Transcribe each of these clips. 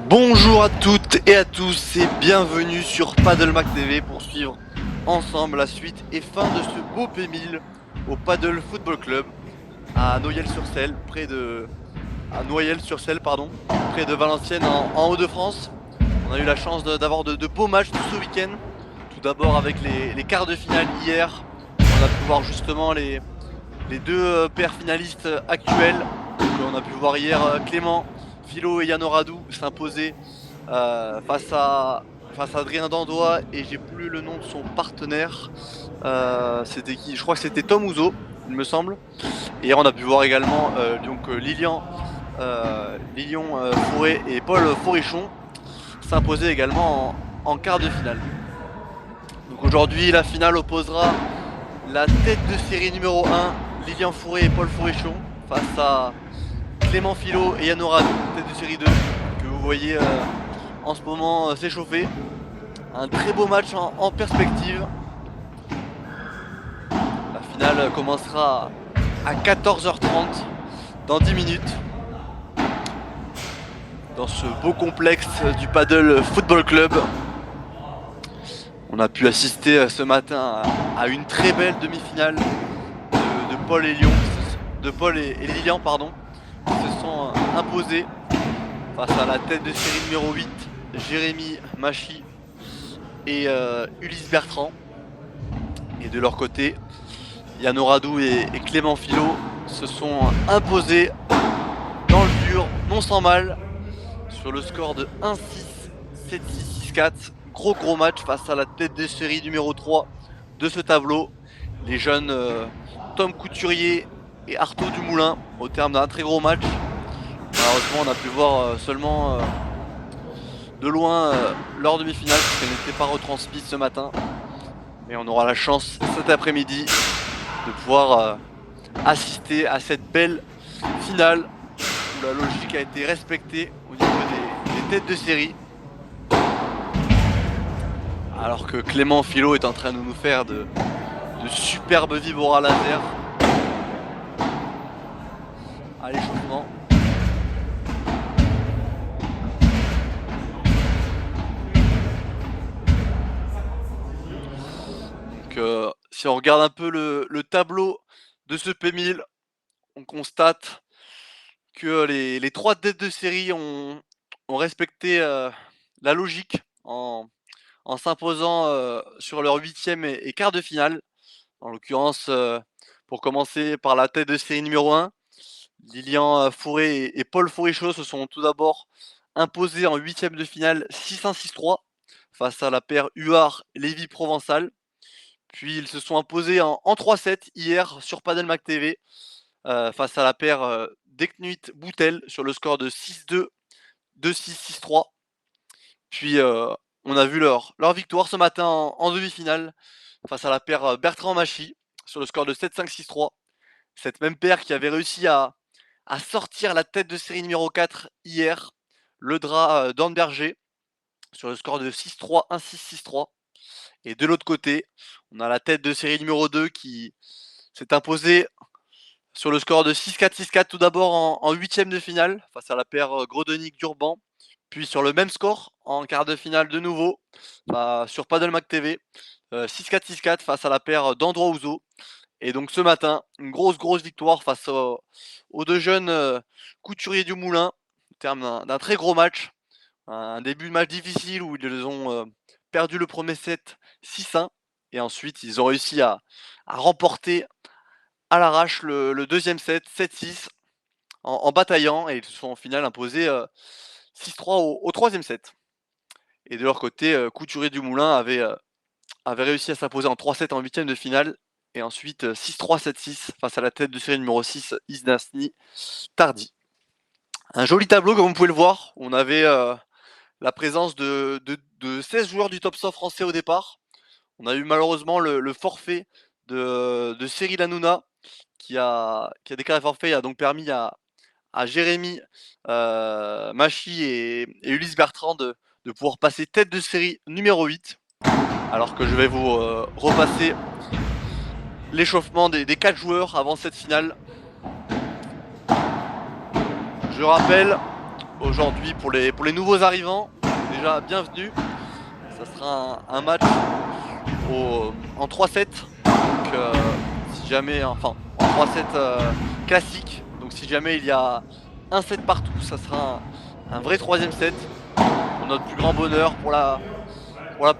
Bonjour à toutes et à tous et bienvenue sur Paddle TV pour suivre ensemble la suite et fin de ce beau P1000 au Paddle Football Club à Noyelles-sur-Celle, près de Valenciennes en Hauts-de-France. On a eu la chance d'avoir de beaux matchs tout ce week-end. Tout d'abord avec les quarts de finale hier. On a pu voir justement les deux paires finalistes actuels. Donc, on a pu voir hier Clément Philo et Yann Oradou s'imposer face à Adrien Dandois, et j'ai plus le nom de son partenaire. C'était qui? Je crois que c'était Tom Ouzo, il me semble. Et hier on a pu voir également Lilian Fourré et Paul Forichon s'imposer également en quart de finale. Donc aujourd'hui la finale opposera la tête de série numéro 1, Lilian Fourré et Paul Forichon, face à Clément Philo et Yann Oradou, tête de série 2, que vous voyez en ce moment s'échauffer. Un très beau match en perspective. La finale commencera à 14h30 dans 10 minutes dans ce beau complexe du Paddle Football Club. On a pu assister ce matin à une très belle demi-finale de Paul et Lilian, qui se sont imposés face à la tête de série numéro 8, Jérémy Machy et Ulysse Bertrand. Et de leur côté, Yann Oradou et Clément Philo se sont imposés dans le dur, non sans mal, sur le score de 1-6, 7-6, 6-4. Gros match face à la tête de série numéro 3 de ce tableau, les jeunes Tom Couturier et Artaud Dumoulin, au terme d'un très gros match. Malheureusement on a pu voir seulement de loin leur demi-finale, parce qu'elle n'était pas retransmise ce matin. Mais on aura la chance cet après-midi de pouvoir assister à cette belle finale où la logique a été respectée au niveau des têtes de série. Alors que Clément Philo est en train de nous faire de superbes vibora laser à l'échauffement. Donc si on regarde un peu le tableau de ce P1000, on constate que les trois têtes de série ont respecté la logique en s'imposant sur leur huitième et quart de finale. En l'occurrence, pour commencer par la tête de série numéro 1, Lilian Fourré et Paul Forichon se sont tout d'abord imposés en huitième de finale 6-1, 6-3 face à la paire Huard-Lévy-Provençal. Puis ils se sont imposés en 3-7 hier sur Paddle TV face à la paire Deknuit-Boutel sur le score de 6-2, 2-6, 6-3. Puis on a vu leur victoire ce matin en demi-finale face à la paire Bertrand-Machy sur le score de 7-5, 6-3. Cette même paire qui avait réussi à sortir la tête de série numéro 4 hier, le drap d'Ornberger, sur le score de 6-3, 1-6, 6-3. Et de l'autre côté, on a la tête de série numéro 2 qui s'est imposée sur le score de 6-4, 6-4 tout d'abord en huitième de finale face à la paire Grodenick-Durban. Puis sur le même score, en quart de finale de nouveau, sur Paddle TV, 6-4, 6-4 face à la paire d'Android Ouzo. Et donc ce matin, une grosse victoire face aux deux jeunes Couturier du Moulin, au terme d'un très gros match. Un début de match difficile où ils ont perdu le premier set 6-1. Et ensuite, ils ont réussi à remporter à l'arrache le deuxième set 7-6 en bataillant. Et ils se sont en finale imposés 6-3 au troisième set. Et de leur côté, Couturier du Moulin avait réussi à s'imposer en 3-7 en huitième de finale. Et ensuite 6-3, 7-6 face à la tête de série numéro 6, Isnasni Tardy. Un joli tableau comme vous pouvez le voir. On avait la présence de 16 joueurs du top 100 français au départ. On a eu malheureusement le forfait de Cyril Hanouna qui a déclaré forfait, et a donc permis à Jérémy Machy et Ulysse Bertrand de pouvoir passer tête de série numéro 8. Alors que je vais vous repasser l'échauffement des 4 joueurs avant cette finale. Je rappelle aujourd'hui pour les nouveaux arrivants. Déjà bienvenue. Ça sera un match en 3-7. Donc si jamais, enfin en 3-7 classique. Donc si jamais il y a un set partout, ça sera un vrai troisième set. Pour notre plus grand bonheur, pour la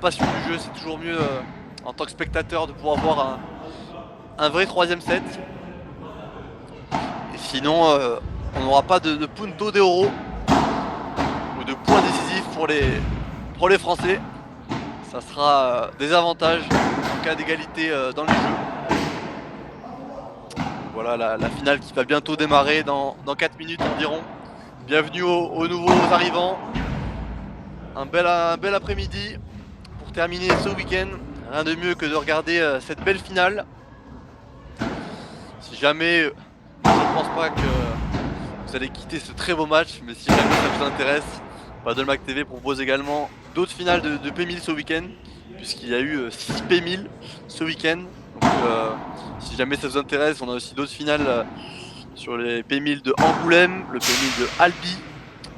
passion du jeu, c'est toujours mieux en tant que spectateur de pouvoir voir un vrai troisième set. Et sinon, on n'aura pas de punto de oro ou de points décisifs pour les Français. Ça sera des avantages en cas d'égalité dans le jeu. Voilà la finale qui va bientôt démarrer dans 4 minutes environ. Bienvenue aux nouveaux arrivants. Un bel après-midi pour terminer ce week-end. Rien de mieux que de regarder cette belle finale. Si jamais, je ne pense pas que vous allez quitter ce très beau match, mais si jamais ça vous intéresse, Paddlematch TV propose également d'autres finales de P1000 ce week-end, puisqu'il y a eu 6 P1000 ce week-end. Donc si jamais ça vous intéresse, on a aussi d'autres finales sur les P1000 de Angoulême, le P1000 de Albi,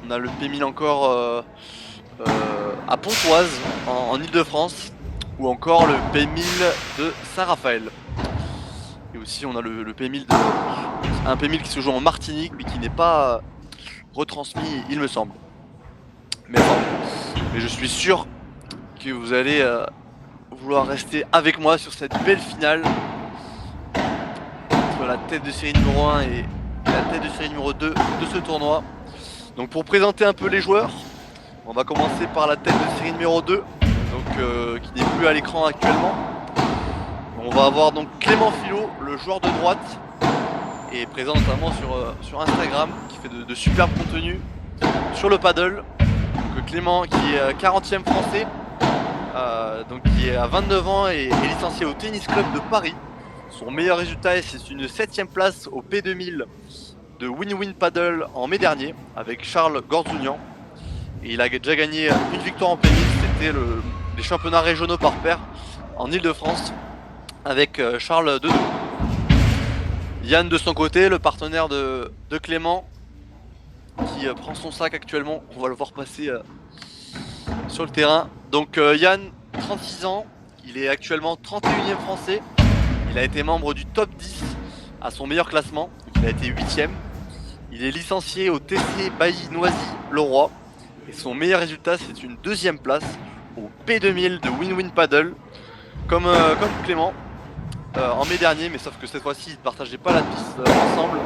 on a le P1000 encore à Pontoise en Ile-de-France, ou encore le P1000 de Saint-Raphaël. Et aussi on a le P1000 un P1000 qui se joue en Martinique mais qui n'est pas retransmis, il me semble. Mais je suis sûr que vous allez vouloir rester avec moi sur cette belle finale entre la tête de série numéro 1 et la tête de série numéro 2 de ce tournoi. Donc pour présenter un peu les joueurs, on va commencer par la tête de série numéro 2, donc, qui n'est plus à l'écran actuellement. On va avoir donc Clément Philo, le joueur de droite, et présent notamment sur Instagram, qui fait de superbes contenus sur le paddle. Donc Clément qui est 40e français, donc qui est à 29 ans et est licencié au Tennis Club de Paris. Son meilleur résultat c'est une 7ème place au P2000 de Win-Win Paddle en mai dernier avec Charles Gorzounian. Et il a déjà gagné une victoire en P1000, c'était les championnats régionaux par paire en Ile-de-France avec Charles Dedou. Yann de son côté, le partenaire de Clément, qui prend son sac actuellement, on va le voir passer sur le terrain. Donc Yann, 36 ans, il est actuellement 31e français, il a été membre du top 10 à son meilleur classement, donc il a été 8e. Il est licencié au TC Bailly-Noisy-le-Roi et son meilleur résultat c'est une 2ème place au P2000 de Win-Win Paddle, comme Clément. En mai dernier, mais sauf que cette fois-ci ils ne partageaient pas la piste ensemble,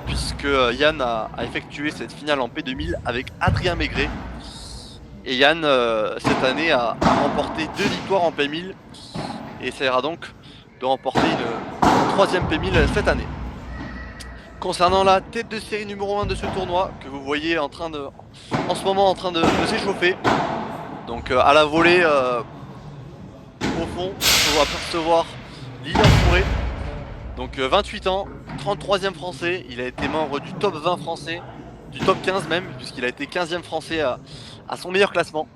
puisque Yann a effectué cette finale en P2000 avec Adrien Maigret. Et Yann cette année a remporté 2 victoires en P1000 et essaiera donc de remporter une 3ème P1000 cette année. Concernant la tête de série numéro 1 de ce tournoi, que vous voyez en ce moment en train de s'échauffer, donc à la volée au fond, on va percevoir Lilian Fourré, donc 28 ans, 33e français, il a été membre du top 20 français, du top 15 même, puisqu'il a été 15e français à son meilleur classement.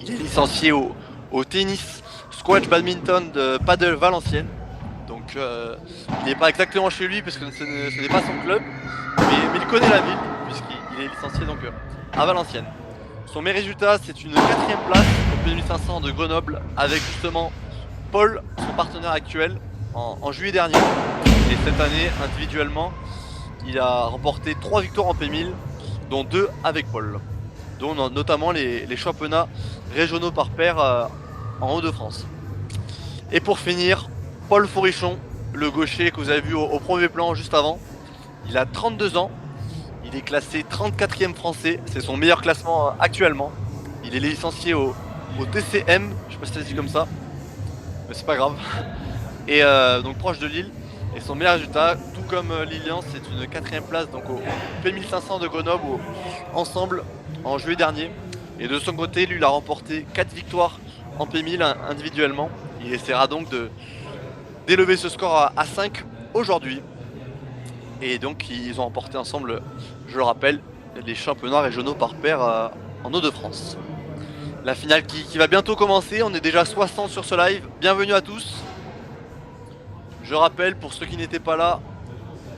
Il est licencié au tennis squash badminton de Paddle Valenciennes, donc il n'est pas exactement chez lui parce que ce n'est pas son club, mais il connaît la ville puisqu'il est licencié donc à Valenciennes. Son meilleur résultat c'est une 4ème place au P1500 de Grenoble avec justement Paul, son partenaire actuel, en juillet dernier. Et cette année, individuellement, il a remporté 3 victoires en P1000, dont 2 avec Paul, dont notamment les championnats régionaux par paire en Hauts-de-France. Et pour finir, Paul Fourrichon, le gaucher que vous avez vu au premier plan juste avant. Il a 32 ans, il est classé 34e français, c'est son meilleur classement actuellement. Il est licencié au TCM, je sais pas si ça se dit comme ça, mais c'est pas grave. Et donc proche de Lille. Et son meilleur résultat, tout comme Lilian, c'est une 4ème place donc au P1500 de Grenoble ensemble en juillet dernier. Et de son côté, lui il a remporté 4 victoires en P1000 individuellement. Il essaiera donc d'élever ce score à 5 aujourd'hui. Et donc ils ont remporté ensemble, je le rappelle, les championnats régionaux par paire en Hauts-de-France. La finale qui va bientôt commencer, on est déjà 60 sur ce live, bienvenue à tous. Je rappelle pour ceux qui n'étaient pas là,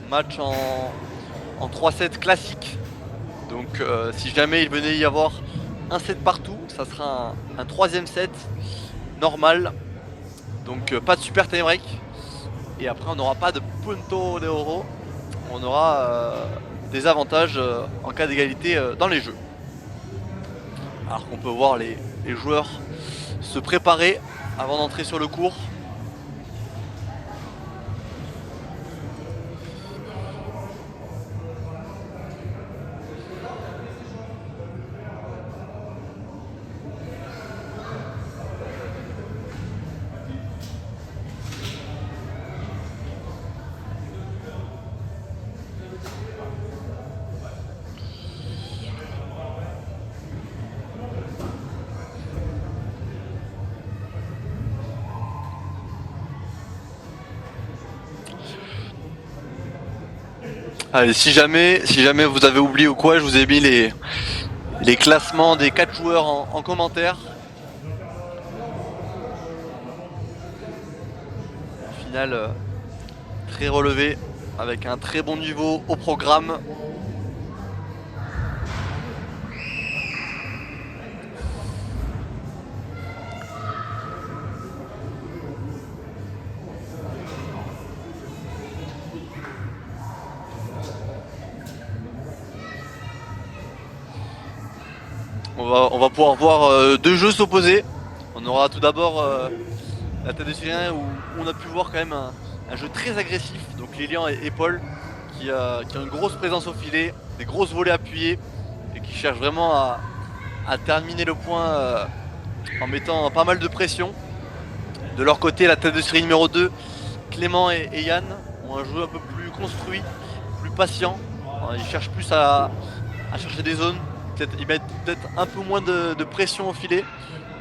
match en 3-7 classique Donc si jamais il venait y avoir un set partout, ça sera un troisième set normal. Donc pas de super time break. Et après on n'aura pas de punto de oro. On aura des avantages en cas d'égalité dans les jeux. Alors qu'on peut voir les joueurs se préparer avant d'entrer sur le court. Allez, si jamais vous avez oublié ou quoi, je vous ai mis les classements des 4 joueurs en commentaire. Une finale très relevée, avec un très bon niveau au programme. On va pouvoir voir deux jeux s'opposer. On aura tout d'abord la tête de Syrien où on a pu voir quand même un jeu très agressif. Donc Lilian et Paul qui a une grosse présence au filet, des grosses volées appuyées et qui cherchent vraiment à terminer le point en mettant pas mal de pression. De leur côté, la tête de série numéro 2, Clément et Yann ont un jeu un peu plus construit, plus patient. Ils cherchent plus à chercher des zones. Ils mettent peut-être un peu moins de pression au filet,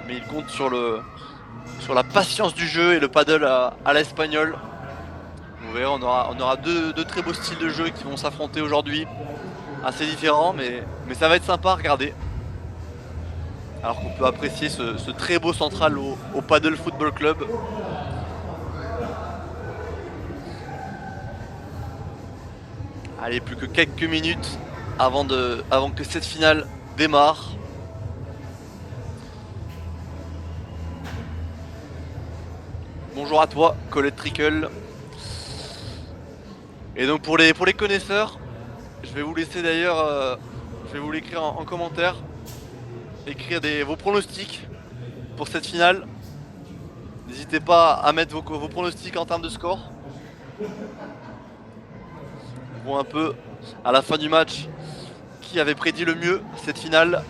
mais ils comptent sur la patience du jeu et le paddle à l'espagnol. Vous verrez, on aura deux très beaux styles de jeu qui vont s'affronter aujourd'hui. Assez différents, mais ça va être sympa à regarder. Alors qu'on peut apprécier ce très beau central au Paddle Football Club. Allez, plus que quelques minutes avant que cette finale démarre. Bonjour à toi, Colette Trickle. Et donc pour les connaisseurs, je vais vous laisser d'ailleurs, je vais vous l'écrire en commentaire, écrire vos pronostics pour cette finale. N'hésitez pas à mettre vos pronostics en termes de score. On voit un peu à la fin du match qui avait prédit le mieux cette finale.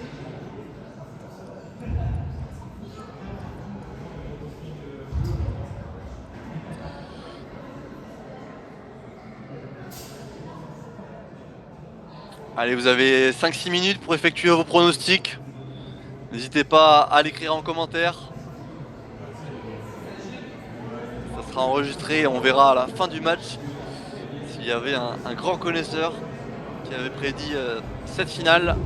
Allez, vous avez 5-6 minutes pour effectuer vos pronostics. N'hésitez pas à l'écrire en commentaire. Ça sera enregistré et on verra à la fin du match s'il y avait un grand connaisseur qui avait prédit cette finale.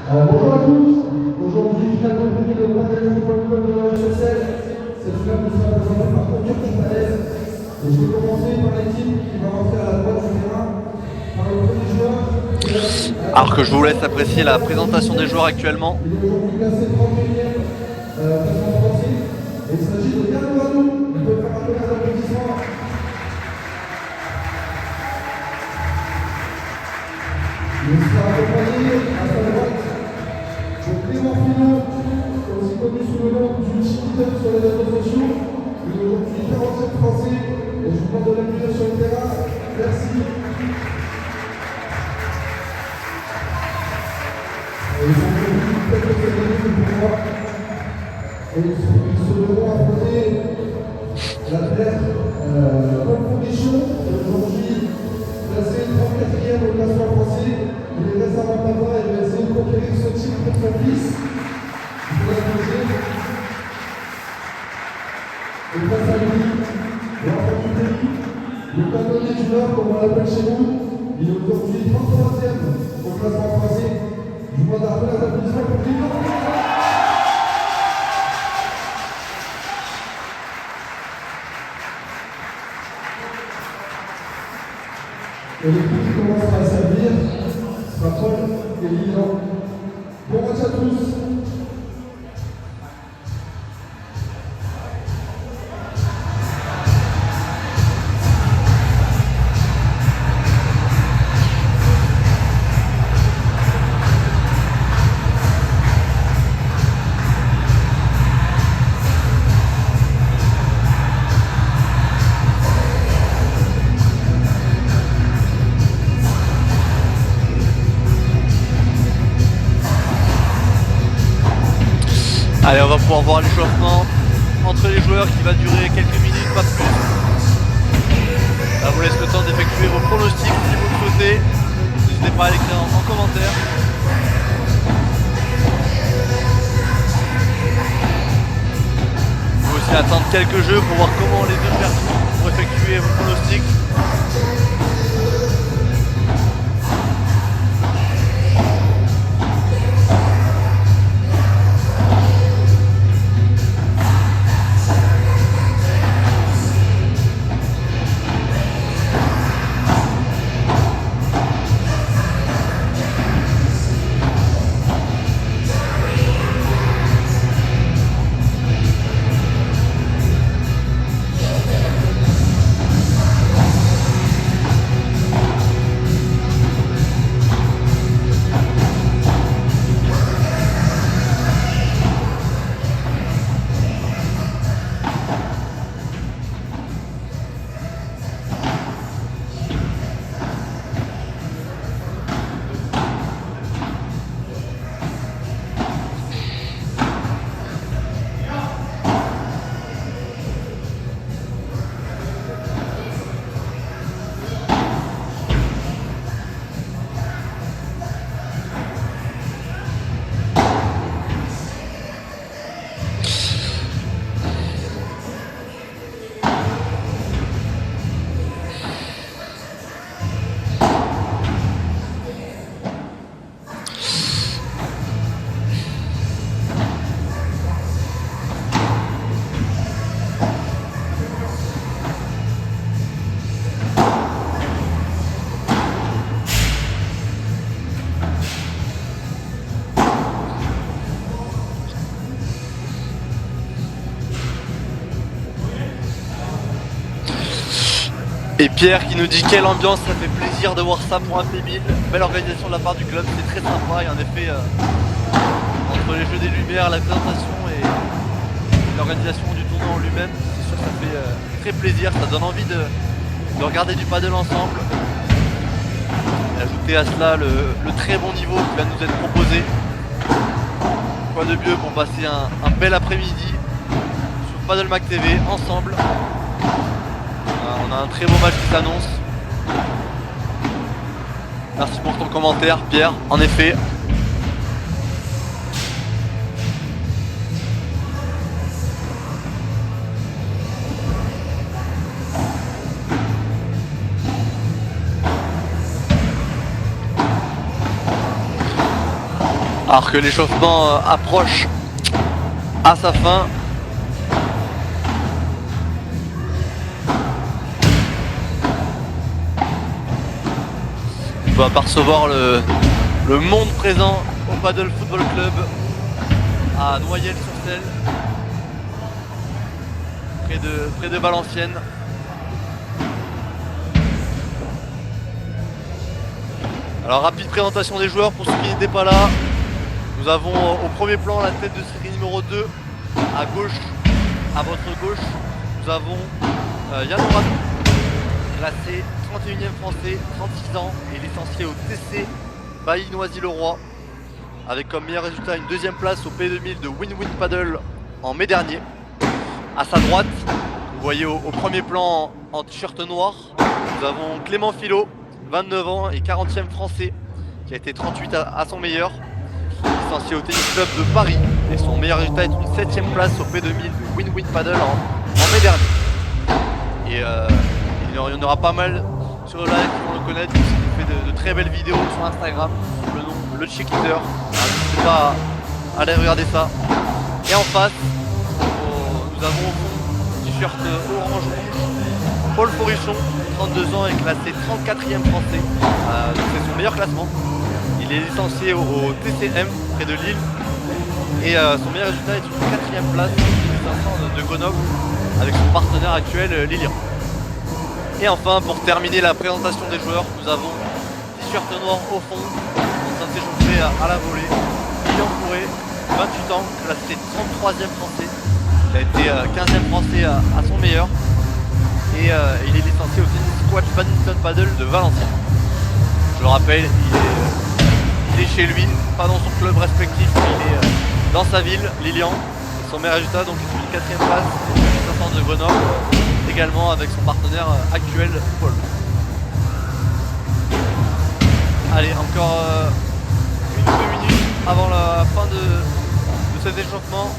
Bonjour à tous, aujourd'hui finale compris de Paddle Football Club de la HSL. Cette finale nous sera présentée par Contio Fontanès. Et je vais commencer par l'équipe qui va rentrer à la droite du terrain, par le premier joueur. Alors que je vous laisse apprécier la présentation des joueurs actuellement. Il est aujourd'hui classé 31e classement sportif. Et il s'agit de Yann Ouadou. Il peut faire un peu d'applaudissements. Il est connu sous le nom d'Ultimate sur les réseaux sociaux. Il est aujourd'hui 47 Français et je vous demande de l'accueillir sur le terrain. Merci. Ils sont venus quelques années pour moi. Et ils se devront affronter la terre Paul Fournichon, aujourd'hui classé 34e au classement français. Il est récemment papa et va essayer de conquérir ce titre pour son fils. Il faut l'applaudir. Et face à lui, l'enfant du pays, le canonnier du Nord, comme on l'appelle chez nous, il est aujourd'hui 33e au classement français. Je vous demande un peu d'applaudissements pour lui. Et l'équipe qui commencera à servir sera Paul et Lilian. Bon match à tous. Allez, on va pouvoir voir l'échauffement entre les joueurs qui va durer quelques minutes, pas plus. Ça vous laisse le temps d'effectuer vos pronostics si vous le souhaitez. N'hésitez pas à l'écrire en commentaire. Vous pouvez aussi attendre quelques jeux pour voir comment les deux personnes vont effectuer vos pronostics. Et Pierre qui nous dit quelle ambiance, ça fait plaisir de voir ça pour un P1000. Belle organisation de la part du club, c'est très sympa et en effet entre les jeux des lumières, la présentation et l'organisation du tournoi en lui-même, c'est sûr que ça fait très plaisir, ça donne envie de regarder du paddle ensemble. Et ajouter à cela le très bon niveau qui va nous être proposé. Quoi de mieux pour passer un bel après-midi sur Paddle Mac TV ensemble. On a un très beau match qui s'annonce. Merci pour ton commentaire, Pierre. En effet. Alors que l'échauffement approche à sa fin. On peut apercevoir le monde présent au Paddle Football Club à Noyelles-sur-Celle, près de Valenciennes. Alors rapide présentation des joueurs pour ceux qui n'étaient pas là. Nous avons au premier plan la tête de série numéro 2, À gauche, à votre gauche, nous avons Yann Oradou, classé 31e français, 36 ans et licencié au TC Bailly Noisy-le-Roi, avec comme meilleur résultat une deuxième place au P2000 de Win-Win Paddle en mai dernier. À sa droite, vous voyez au premier plan en t-shirt noir, nous avons Clément Philo, 29 ans et 40e français, qui a été 38 à son meilleur, licencié au Tennis Club de Paris, et son meilleur résultat est une 7ème place au P2000 de Win-Win Paddle en mai dernier. Et il y en aura pas mal sur le live qui vont le connaître, parce qu'il fait de très belles vidéos sur Instagram, sous le nom Le Chick Leader. N'hésitez pas à aller regarder ça. Et en face, nous avons au fond t-shirt orange-rouge, Paul Forichon, 32 ans et classé 34e français. C'est son meilleur classement. Il est licencié au TCM près de Lille. Et son meilleur résultat est une 4ème place de Grenoble avec son partenaire actuel Lilian. Et enfin, pour terminer la présentation des joueurs, nous avons t-shirt noir au fond, en train de s'échauffer à la volée. Lilian Fourré, 28 ans, classé 33e français. Il a été 15e français à son meilleur. Et il est licencié au Tennis Squash Badminton Paddle de Valenciennes. Je le rappelle, il est chez lui, pas dans son club respectif, mais il est dans sa ville, Lilian. Et son meilleur résultat donc est une 4ème place au 500 de Grenoble, également avec son partenaire actuel, Paul. Allez, encore une ou deux minutes avant la fin de cet échauffement.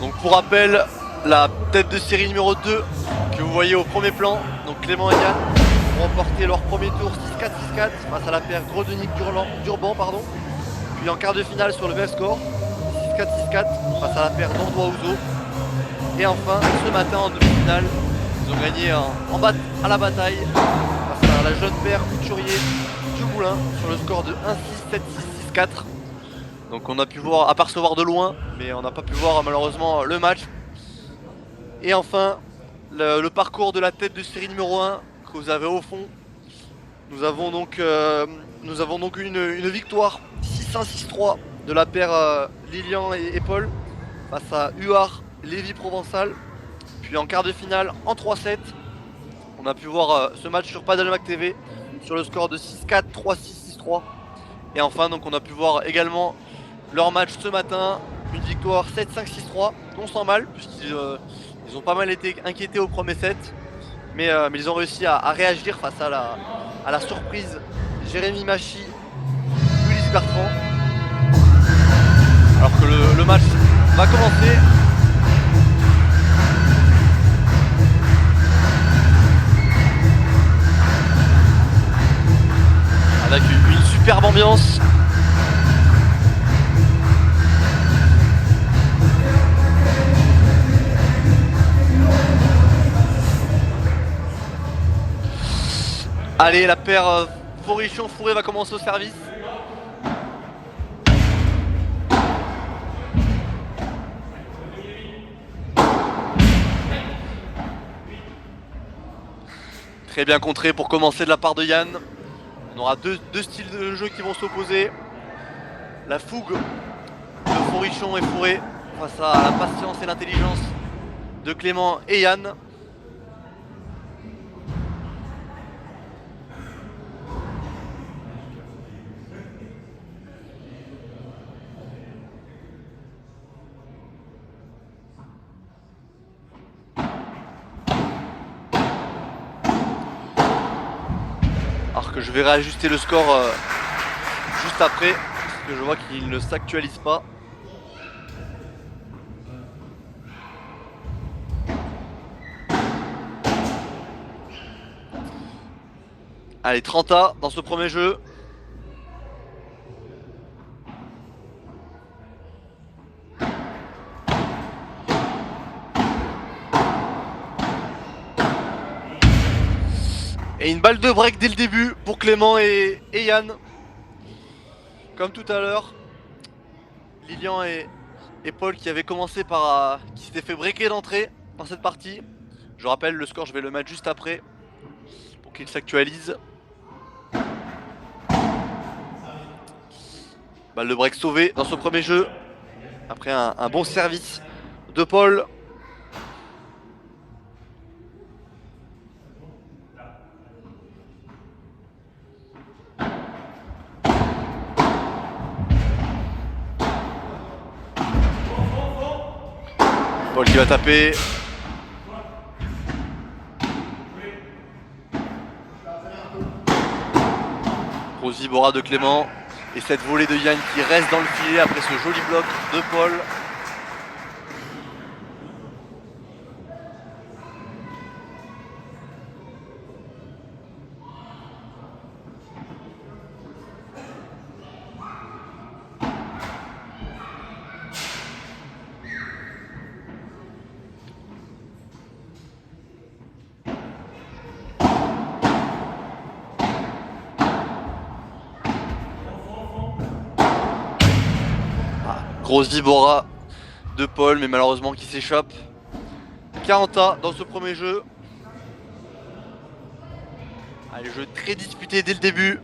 Donc pour rappel, la tête de série numéro 2 que vous voyez au premier plan, donc Clément et Yann, ont remporté leur premier tour 6-4, 6-4 face à la paire Grodenick-Durban, puis en quart de finale sur le même score, 6-4, 6-4 face à la paire Dordois-Ouzo. Et enfin, ce matin en demi-finale, ils ont gagné à la bataille face à la jeune paire Couturier du Moulin sur le score de 1-6, 7-6, 6-4. Donc on a pu apercevoir de loin, mais on n'a pas pu voir malheureusement le match. Et enfin, le parcours de la tête de série numéro 1 que vous avez au fond. Nous avons donc une victoire 6-1, 6-3 de la paire Lilian et Paul face à Huard, Lévy Provençal. Puis en quart de finale en 3-7, on a pu voir ce match sur Paddlemac TV sur le score de 6-4, 3-6, 6-3. Et enfin donc on a pu voir également leur match ce matin, une victoire 7-5, 6-3, non sans mal, puisqu'ils ont pas mal été inquiétés au premier set, mais ils ont réussi à réagir face à la surprise Jérémy Machy, Ulysse Bertrand. Alors que le match va commencer. Avec une superbe ambiance. Allez, la paire Forichon-Fourré va commencer au service. Très bien contré pour commencer de la part de Yann. On aura deux styles de jeu qui vont s'opposer. La fougue de Forichon et Fourré face à la patience et l'intelligence de Clément et Yann. Alors que je vais réajuster le score juste après, parce que je vois qu'il ne s'actualise pas. Allez, 30A dans ce premier jeu. Et une balle de break dès le début pour Clément et Yann. Comme tout à l'heure, Lilian et Paul qui avaient commencé qui s'étaient fait breaker d'entrée dans cette partie. Je rappelle le score, je vais le mettre juste après pour qu'il s'actualise. Balle de break sauvée dans ce premier jeu. Après un bon service de Paul. Paul qui va taper. Rosy Bora de Clément. Et cette volée de Yann qui reste dans le filet après ce joli bloc de Paul. Grosse Vibora de Paul, mais malheureusement qui s'échappe. 40 dans ce premier jeu. Allez, jeu très disputé dès le début.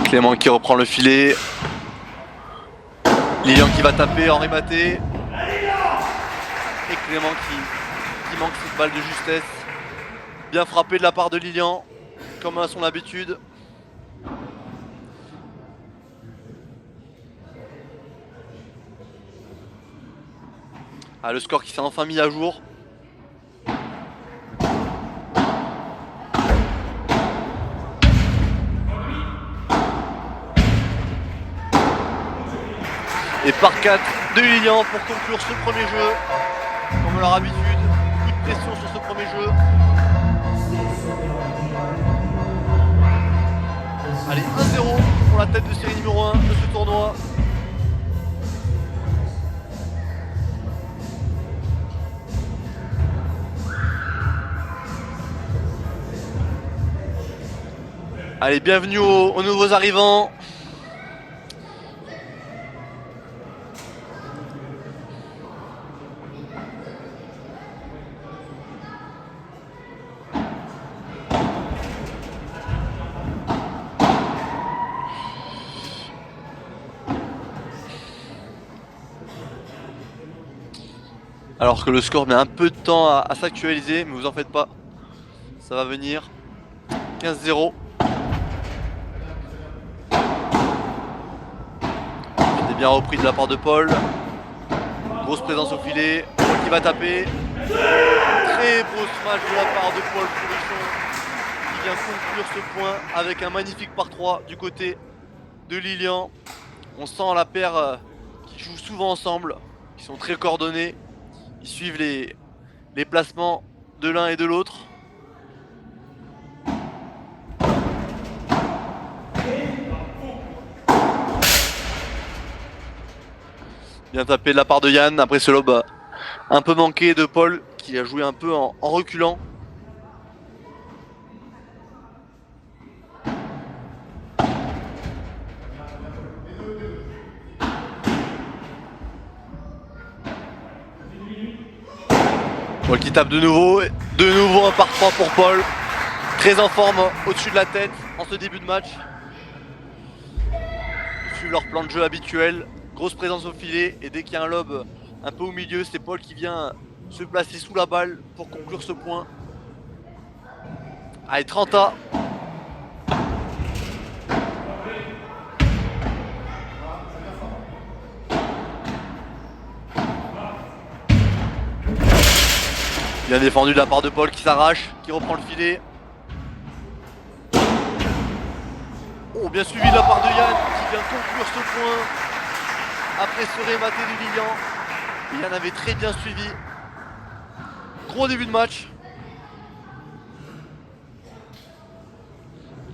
Clément qui reprend le filet. Lilian qui va taper, Henri Maté. Et Clément qui manque cette balle de justesse. Bien frappé de la part de Lilian, comme à son habitude. Ah, le score qui s'est enfin mis à jour. Et par 4 de Lilian pour conclure ce premier jeu. Comme à leur habitude, coup de pression sur ce premier jeu. Allez, 1-0 pour la tête de série numéro 1 de ce tournoi. Allez, bienvenue aux nouveaux arrivants. Alors que le score met un peu de temps à s'actualiser, mais vous en faites pas, ça va venir. 15-0. C'était bien repris de la part de Paul. Grosse présence au filet. Paul qui va taper. Très beau smash de la part de Paul Fourrichon qui vient conclure ce point avec un magnifique par 3 du côté de Lilian. On sent la paire qui joue souvent ensemble, qui sont très coordonnés. Ils suivent les placements de l'un et de l'autre. Bien tapé de la part de Yann après ce lob un peu manqué de Paul qui a joué un peu en reculant. Paul qui tape de nouveau un par 3 pour Paul. Très en forme au-dessus de la tête en ce début de match. Ils suivent leur plan de jeu habituel. Grosse présence au filet et dès qu'il y a un lob un peu au milieu, c'est Paul qui vient se placer sous la balle pour conclure ce point. Allez, 30 Bien défendu de la part de Paul qui s'arrache, qui reprend le filet. Oh, bien suivi de la part de Yann qui vient conclure ce point. Après ce rématé de Lilian. Yann avait très bien suivi. Gros début de match.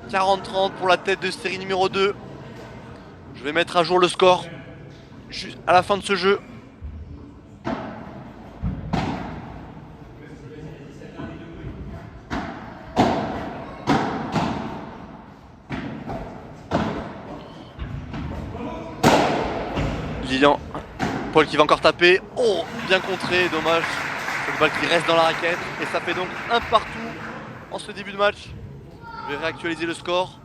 40-30 pour la tête de série numéro 2. Je vais mettre à jour le score à la fin de ce jeu. Lilian, Paul qui va encore taper. Oh, bien contré, dommage. Cette balle qui reste dans la raquette. Et ça fait donc un partout en ce début de match. Je vais réactualiser le score.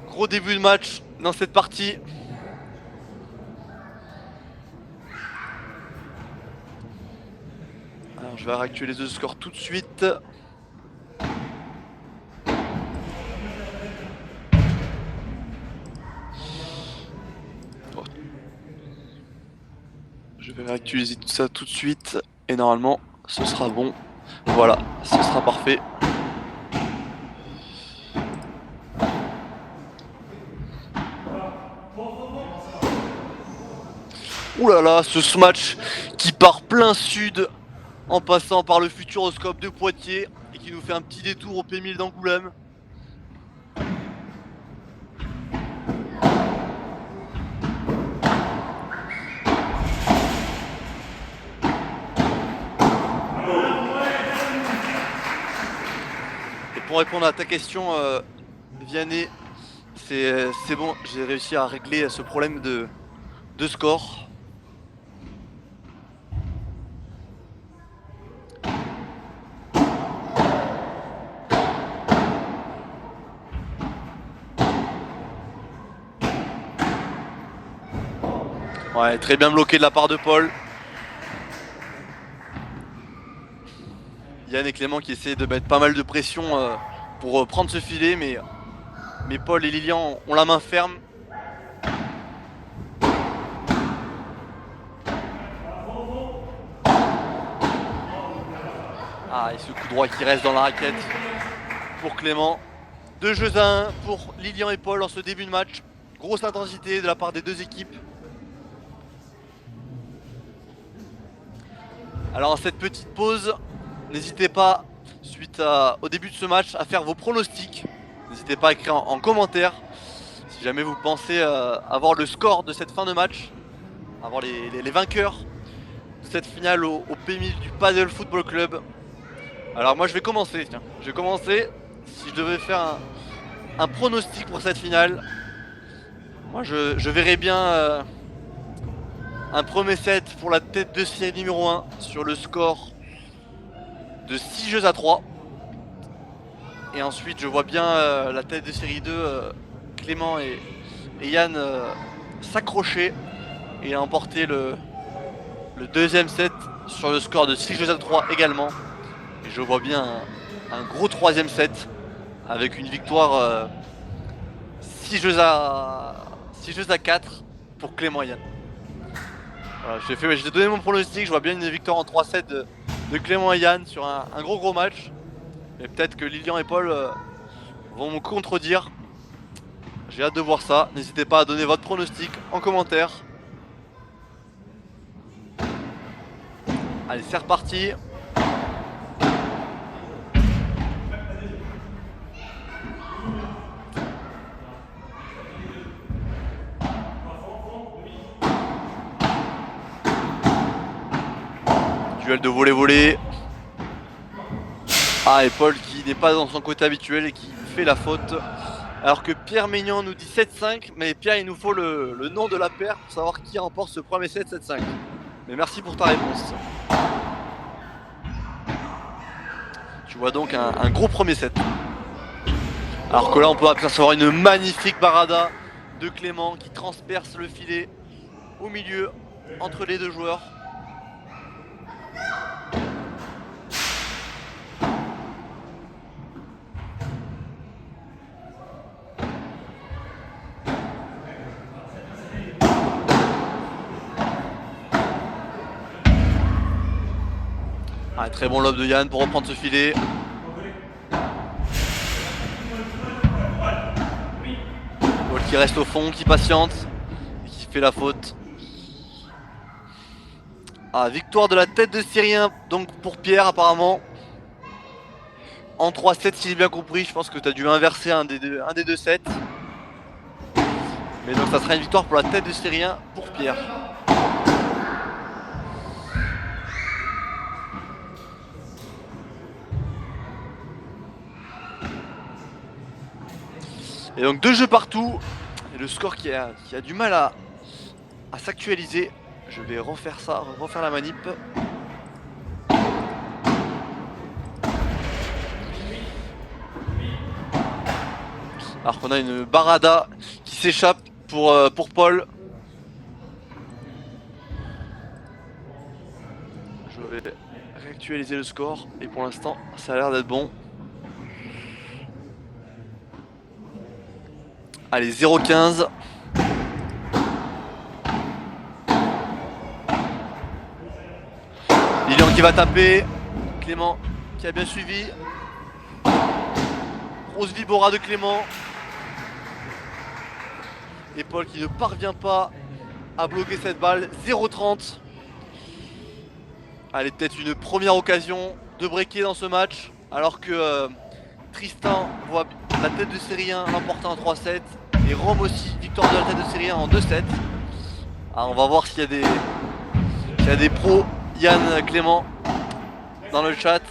Gros début de match dans cette partie. Alors je vais réactualiser le score tout de suite. Je vais réactualiser tout ça tout de suite et normalement ce sera bon. Voilà, ce sera parfait. Ouh là là, ce match qui part plein sud en passant par le Futuroscope de Poitiers et qui nous fait un petit détour au P1000 d'Angoulême. Et pour répondre à ta question, Vianney, c'est bon, j'ai réussi à régler ce problème de score. Ouais, très bien bloqué de la part de Paul. Yann et Clément qui essaient de mettre pas mal de pression pour prendre ce filet, mais Paul et Lilian ont la main ferme. Ah, et ce coup droit qui reste dans la raquette pour Clément. 2 jeux à 1 pour Lilian et Paul en ce début de match. Grosse intensité de la part des deux équipes. Alors en cette petite pause, n'hésitez pas, suite au début de ce match, à faire vos pronostics. N'hésitez pas à écrire en commentaire si jamais vous pensez avoir le score de cette fin de match, avoir les vainqueurs de cette finale au P1000 du Padel Football Club. Alors moi je vais commencer, tiens. Je vais commencer, si je devais faire un pronostic pour cette finale, moi je verrais bien un premier set pour la tête de série numéro 1 sur le score de 6 jeux à 3. Et ensuite je vois bien la tête de série 2, Clément et Yann s'accrocher et emporter le deuxième set sur le score de 6 jeux à 3 également. Et je vois bien un gros troisième set avec une victoire 6 jeux à 4 pour Clément et Yann. Voilà, j'ai donné mon pronostic, je vois bien une victoire en 3-7 de Clément et Yann sur un gros match. Et peut-être que Lilian et Paul vont me contredire. J'ai hâte de voir ça. N'hésitez pas à donner votre pronostic en commentaire. Allez, c'est reparti. Duel de volley-volley. Ah, et Paul qui n'est pas dans son côté habituel et qui fait la faute. Alors que Pierre Maignan nous dit 7-5, mais Pierre, il nous faut le nom de la paire pour savoir qui remporte ce premier set 7-5. Mais merci pour ta réponse. Tu vois donc un gros premier set. Alors que là, on peut apercevoir une magnifique barada de Clément qui transperce le filet au milieu entre les deux joueurs. Ah, très bon lob de Yann pour reprendre ce filet. Paul qui reste au fond, qui patiente et qui fait la faute. Ah, victoire de la tête de série 1 donc pour Pierre apparemment. En 3-7 si j'ai bien compris, je pense que tu as dû inverser un des deux sets. Mais donc ça sera une victoire pour la tête de série 1 pour Pierre. Et donc 2 jeux partout. Et le score qui a du mal à s'actualiser. Je vais refaire ça, refaire la manip. Alors qu'on a une Barada qui s'échappe pour Paul. Je vais réactualiser le score et pour l'instant ça a l'air d'être bon. Allez, 0-15. Lilian qui va taper. Clément qui a bien suivi. Grosse vibora de Clément. Et Paul qui ne parvient pas à bloquer cette balle. 0-30. Allez, peut-être une première occasion de breaker dans ce match. Alors que Tristan voit la tête de série 1 l'emporter en 3-7. Et Rome aussi, victoire de la tête de série 1 en 2-7. Alors on va voir s'il y a des pros. Yann, Clément dans le chat.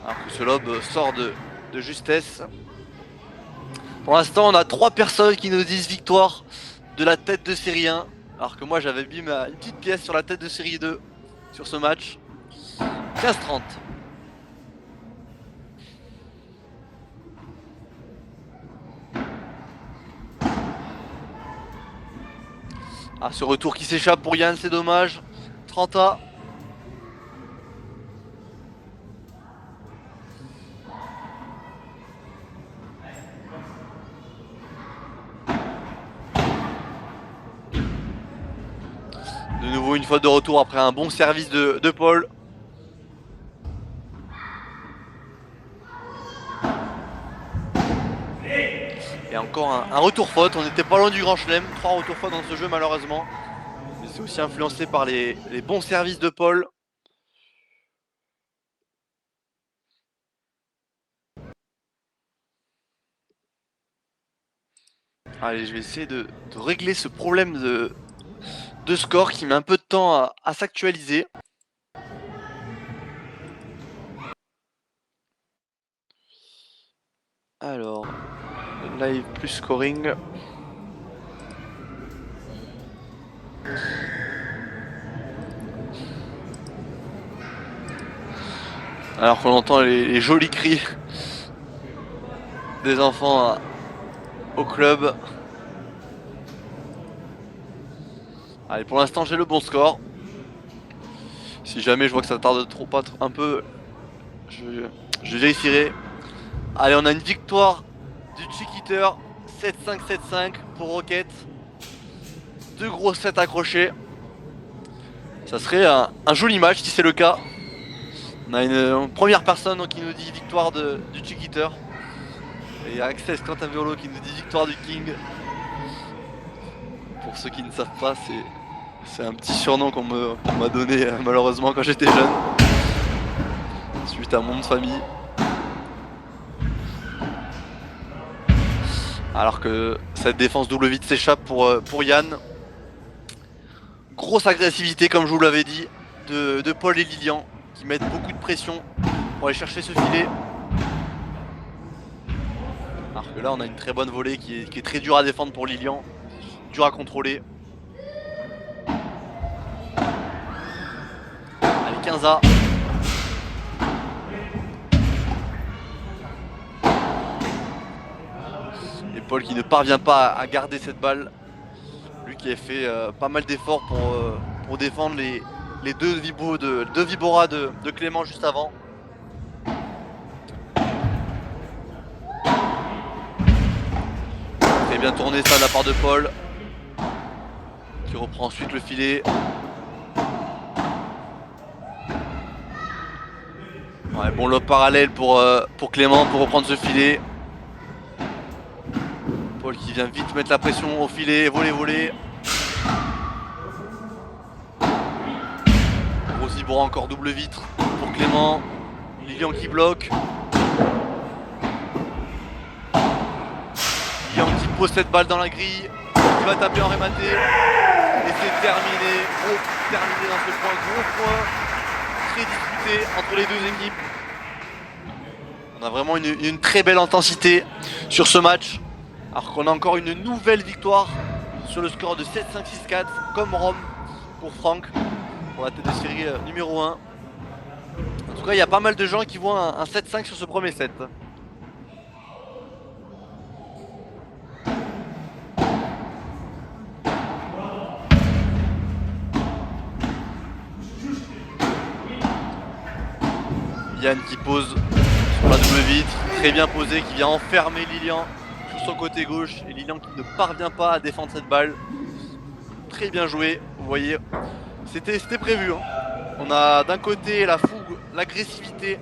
Alors que ce lob sort de justesse. Pour l'instant on a 3 personnes qui nous disent victoire de la tête de série 1. Alors que moi j'avais mis une petite pièce sur la tête de série 2 sur ce match. 15-30. Ah, ce retour qui s'échappe pour Yann, c'est dommage. 30A. De nouveau une faute de retour après un bon service de Paul. Et encore un retour faute, on n'était pas loin du grand chelem. 3 retours faute dans ce jeu malheureusement. Mais c'est aussi influencé par les bons services de Paul. Allez, je vais essayer de régler ce problème de score qui met un peu de temps à s'actualiser. Alors, live plus scoring. Alors qu'on entend les jolis cris des enfants au club. Allez, pour l'instant j'ai le bon score. Si jamais je vois que ça tarde trop, pas un peu, je vérifierai. Allez, on a une victoire du Chiquiter. 7-5, 7-5 pour Rocket. 2 gros sets accrochés. Ça serait un joli match si c'est le cas. On a une première personne qui nous dit victoire du Chiquiter. Et Access Cantaviolo qui nous dit victoire du King. Pour ceux qui ne savent pas, c'est un petit surnom qu'on m'a donné malheureusement quand j'étais jeune. Suite à mon nom de famille. Alors que cette défense double vide s'échappe pour Yann. Grosse agressivité comme je vous l'avais dit de Paul et Lilian qui mettent beaucoup de pression pour aller chercher ce filet. Alors que là on a une très bonne volée qui est très dure à défendre pour Lilian. Dur à contrôler. Allez, 15A. Et Paul qui ne parvient pas à garder cette balle. Lui qui a fait pas mal d'efforts pour défendre les deux Vibora de Clément juste avant. Très bien tourné ça de la part de Paul. Qui reprend ensuite le filet. Ouais, bon lob parallèle pour Clément pour reprendre ce filet. Paul qui vient vite mettre la pression au filet, voler. Gros Vibora encore double vitre pour Clément. Lilian qui bloque. Lilian qui pose cette balle dans la grille, il va taper en rématé, et c'est terminé. Terminé dans ce point, gros point, très disputé entre les deux équipes. On a vraiment une très belle intensité sur ce match, alors qu'on a encore une nouvelle victoire sur le score de 7-5-6-4, comme Rome pour Franck, pour la tête de série numéro 1. En tout cas, il y a pas mal de gens qui voient un 7-5 sur ce premier set. Yann qui pose sur la double vitre, très bien posé, qui vient enfermer Lilian sur son côté gauche, et Lilian qui ne parvient pas à défendre cette balle. Très bien joué, vous voyez, c'était prévu. Hein. On a d'un côté la fougue, l'agressivité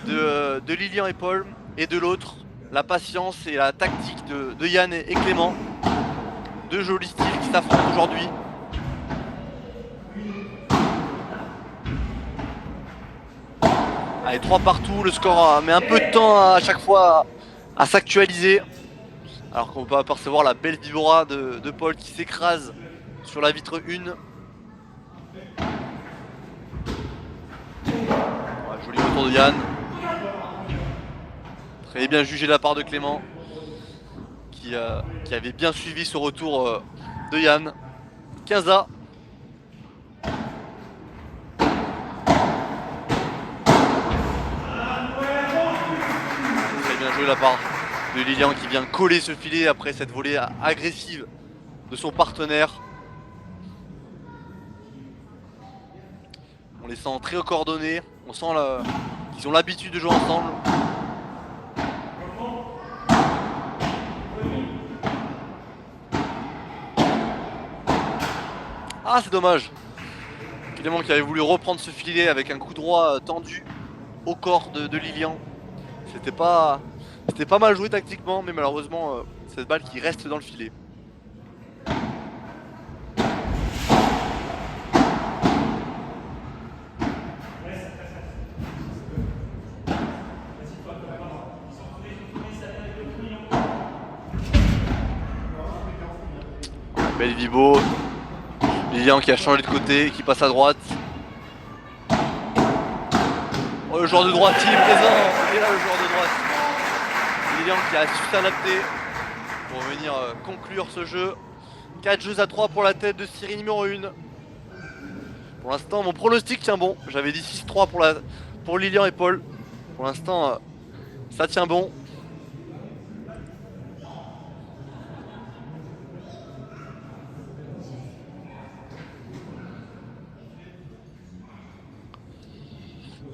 de Lilian et Paul, et de l'autre la patience et la tactique de Yann et Clément. Deux jolis styles qui s'affrontent aujourd'hui. Allez, 3 partout, le score met un peu de temps à chaque fois à s'actualiser. Alors qu'on peut apercevoir la belle vibora de Paul qui s'écrase sur la vitre 1. Ouais, joli retour de Yann. Très bien jugé de la part de Clément qui avait bien suivi ce retour de Yann. 15A. Très bien joué de la part de Lilian qui vient coller ce filet après cette volée agressive de son partenaire. On les sent très coordonnés, on sent qu'ils ont l'habitude de jouer ensemble. Ah, c'est dommage. Clément qui avait voulu reprendre ce filet avec un coup droit tendu au corps de Lilian. C'était pas mal joué tactiquement, mais malheureusement cette balle qui reste dans le filet. Belle Vibo. Lilian qui a changé de côté, qui passe à droite. Oh, le joueur de droite, il est présent. Il est là, le joueur de droite. Lilian qui a su s'adapter pour venir conclure ce jeu. 4 jeux à 3 pour la tête de série numéro 1. Pour l'instant, mon pronostic tient bon. J'avais dit 6-3 pour Lilian et Paul. Pour l'instant, ça tient bon.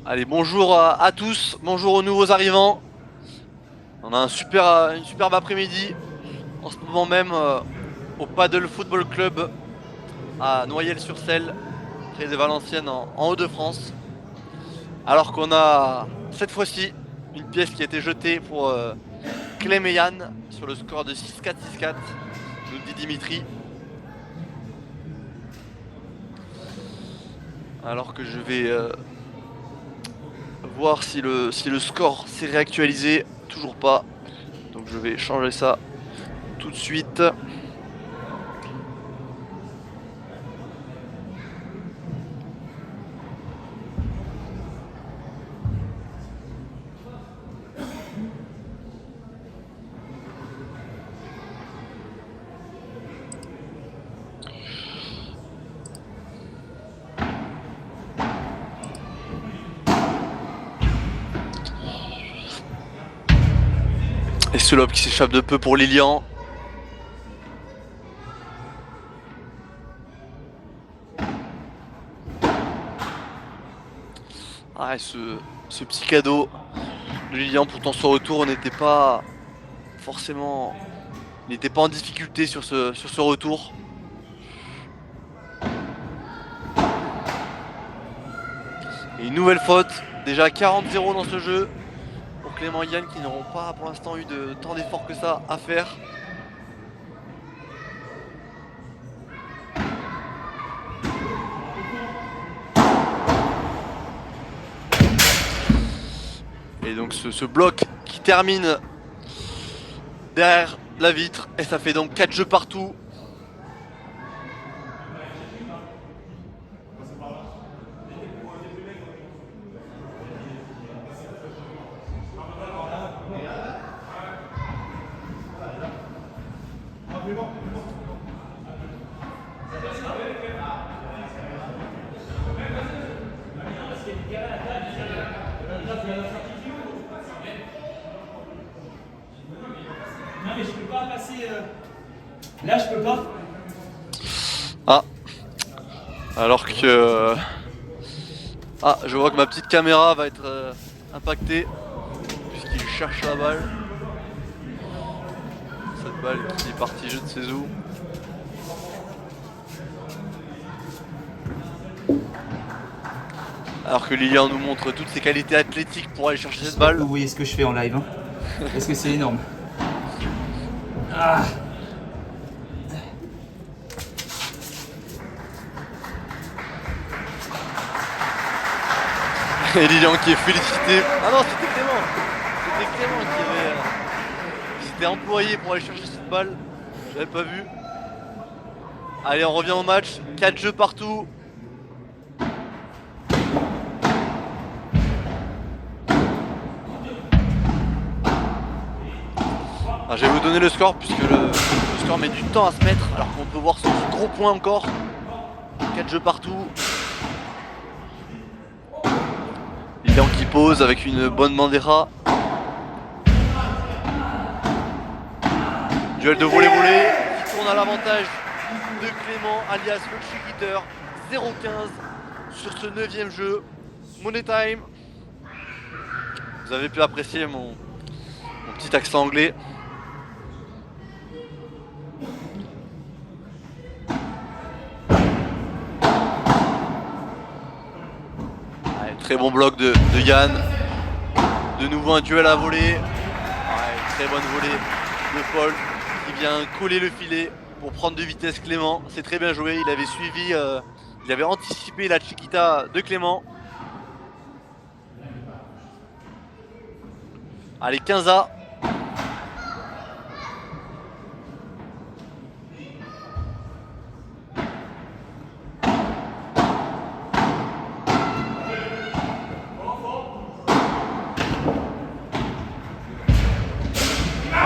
Allez, bonjour à tous, bonjour aux nouveaux arrivants. On a une superbe après-midi en ce moment même au Paddle Football Club à Noyelles-sur-Celle, près de Valenciennes en Hauts-de-France. Alors qu'on a cette fois-ci une pièce qui a été jetée pour Clem et Yann sur le score de 6-4, 6-4, nous dit Dimitri. Alors que je vais voir si le score s'est réactualisé, toujours pas. Donc je vais changer ça tout de suite. Et ce lob qui s'échappe de peu pour Lilian. Ah, et ce petit cadeau de Lilian, pourtant son retour n'était pas forcément... Il n'était pas en difficulté sur ce retour. Et une nouvelle faute, déjà 40-0 dans ce jeu. Pour Clément et Yann qui n'auront pas pour l'instant eu de tant d'efforts que ça à faire. Et donc ce bloc qui termine derrière la vitre et ça fait donc 4 jeux partout. Non mais je peux pas passer. Là je peux pas. Ah. Alors que... Ah, je vois que ma petite caméra va être impactée. Puisqu'il cherche la balle. Cette balle qui est partie jeu de ses os. Alors que Lilian nous montre toutes ses qualités athlétiques pour aller chercher cette balle. Vous voyez ce que je fais en live, hein. Parce que c'est énorme. Ah. Et Lilian qui est félicité. Ah non, c'était Clément. C'était Clément qui s'était employé pour aller chercher cette balle. J'avais pas vu. Allez, on revient au match. 4 jeux partout. Ah, je vais vous donner le score puisque le score met du temps à se mettre alors qu'on peut voir ce gros point encore. 4 jeux partout. Lilian qui pose avec une bonne Mandera. Duel de volley-volley qui tourne à l'avantage de Clément alias le Chiquiteur. 0-15 sur ce 9ème jeu. Money time. Vous avez pu apprécier mon petit accent anglais. Allez, très bon bloc de Yann. De nouveau un duel à voler. Très bonne volée de Paul qui vient coller le filet pour prendre de vitesse Clément. C'est très bien joué, il avait suivi, il avait anticipé la chiquita de Clément. Allez, 15A.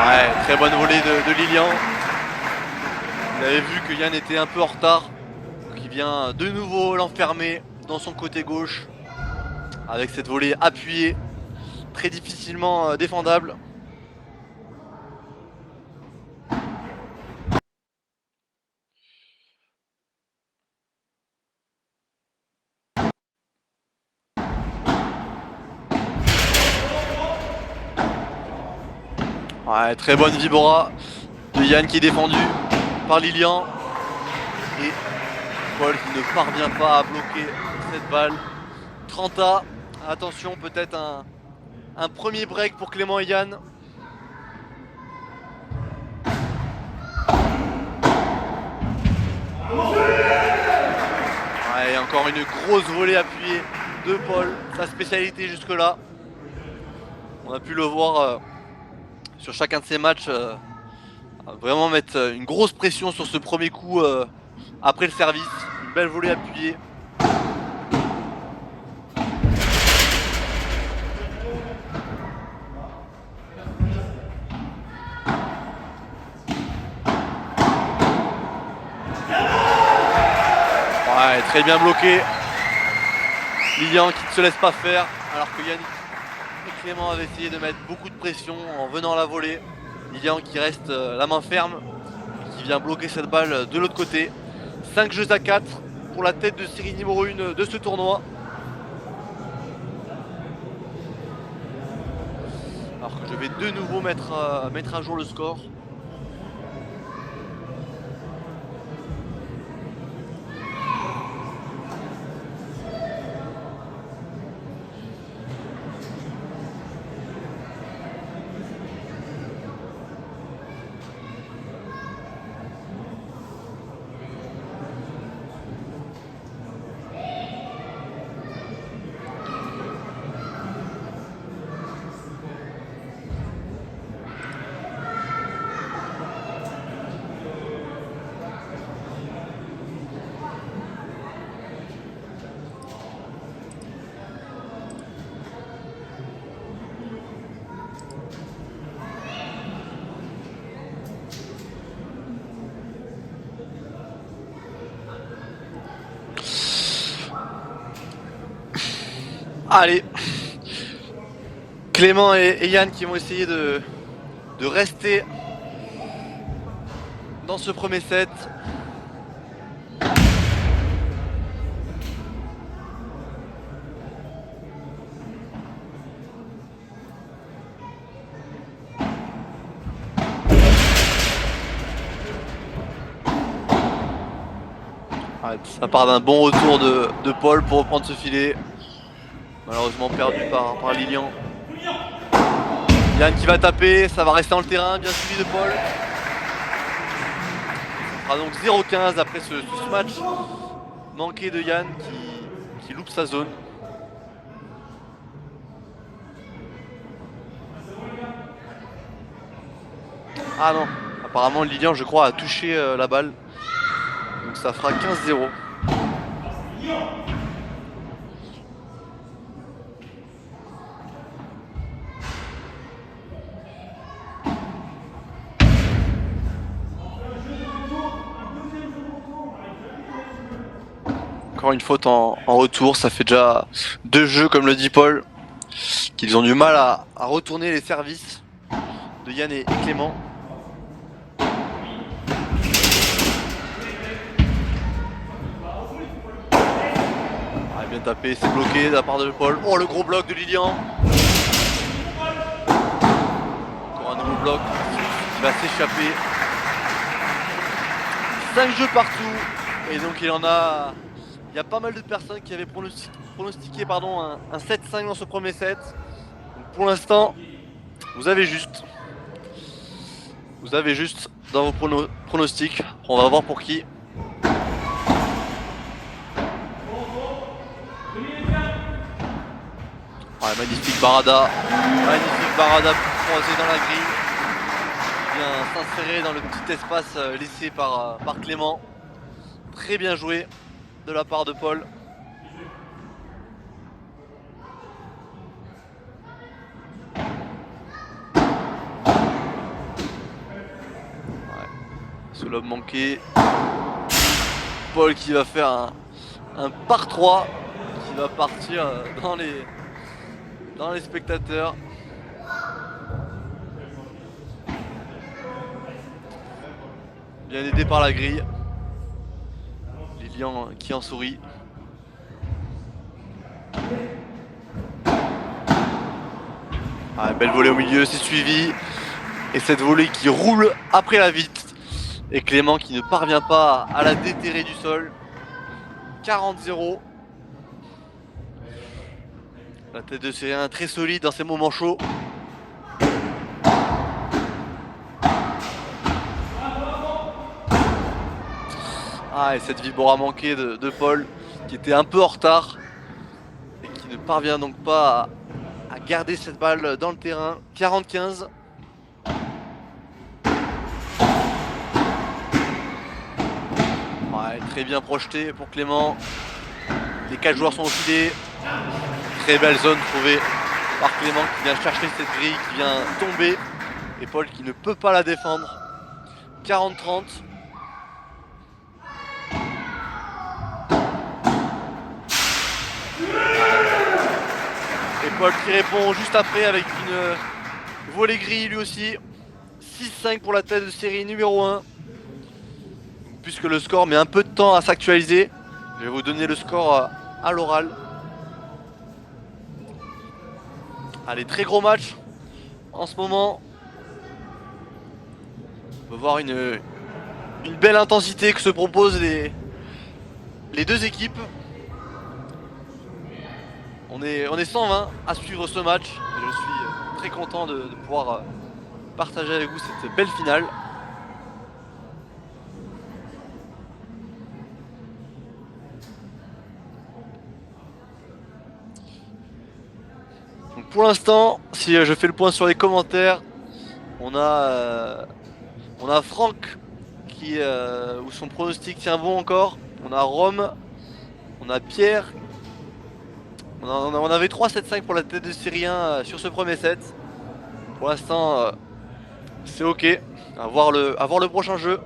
Ouais, très bonne volée de Lilian. Il avait vu que Yann était un peu en retard. Donc il vient de nouveau l'enfermer dans son côté gauche. Avec cette volée appuyée. Très difficilement défendable. Ouais, très bonne vibora de Yann qui est défendu par Lilian. Et Paul qui ne parvient pas à bloquer cette balle. 30A. Attention, peut-être un premier break pour Clément et Yann. Ouais, encore une grosse volée appuyée de Paul. Sa spécialité jusque-là. On a pu le voir sur chacun de ses matchs. Vraiment mettre une grosse pression sur ce premier coup après le service. Une belle volée appuyée. Ouais, très bien bloqué. Lilian qui ne se laisse pas faire alors que Yannick et Clément avaient essayé de mettre beaucoup de pression en venant à la volée. Lilian qui reste la main ferme, qui vient bloquer cette balle de l'autre côté. 5 jeux à 4 pour la tête de série numéro 1 de ce tournoi. Alors que je vais de nouveau mettre à jour le score. Allez, Clément et Yann qui vont essayer de rester dans ce premier set. Ça part d'un bon retour de Paul pour reprendre ce filet. Malheureusement perdu par Lilian. Yann qui va taper, ça va rester dans le terrain, bien suivi de Paul. Ça sera donc 0-15 après ce match manqué de Yann qui loupe sa zone. Ah non, apparemment Lilian je crois a touché la balle. Donc ça fera 15-0. Encore une faute en retour, ça fait déjà 2 jeux comme le dit Paul, qu'ils ont du mal à retourner les services de Yann et Clément. Ah, bien tapé, c'est bloqué de la part de Paul. Oh, le gros bloc de Lilian. Encore un nouveau bloc qui va s'échapper. 5 jeux partout. Et donc il y a pas mal de personnes qui avaient pronostiqué un 7-5 dans ce premier set. Donc pour l'instant, vous avez juste. Vous avez juste dans vos pronostics. On va voir pour qui. Ouais, magnifique Barada. Magnifique Barada croisé dans la grille. Il vient s'insérer dans le petit espace laissé par Clément. Très bien joué de la part de Paul. Ce lob manqué. Paul qui va faire un par 3 qui va partir dans les spectateurs. Bien aidé par la grille. Lilian qui en sourit. Ah, belle volée au milieu, c'est suivi. Et cette volée qui roule après la vite. Et Clément qui ne parvient pas à la déterrer du sol. 40-0. La tête de série 1 très solide dans ses moments chauds. Ah, et cette vibora manquée de Paul qui était un peu en retard et qui ne parvient donc pas à garder cette balle dans le terrain. 40-15. Ouais, très bien projeté pour Clément. Les 4 joueurs sont au filet. Très belle zone trouvée par Clément qui vient chercher cette grille, qui vient tomber. Et Paul qui ne peut pas la défendre. 40-30. Et Paul qui répond juste après avec une volée grille lui aussi. 6-5 pour la tête de série numéro 1. Puisque le score met un peu de temps à s'actualiser, je vais vous donner le score à l'oral. Allez, très gros match en ce moment. On peut voir une belle intensité que se proposent les deux équipes. On est 120 à suivre ce match. Et je suis très content de pouvoir partager avec vous cette belle finale. Donc pour l'instant, si je fais le point sur les commentaires, on a Franck où son pronostic tient bon encore. On a Rome, on a Pierre. On avait 3-7-5 pour la tête de série 1 sur ce premier set. Pour l'instant, c'est ok. À voir le prochain jeu.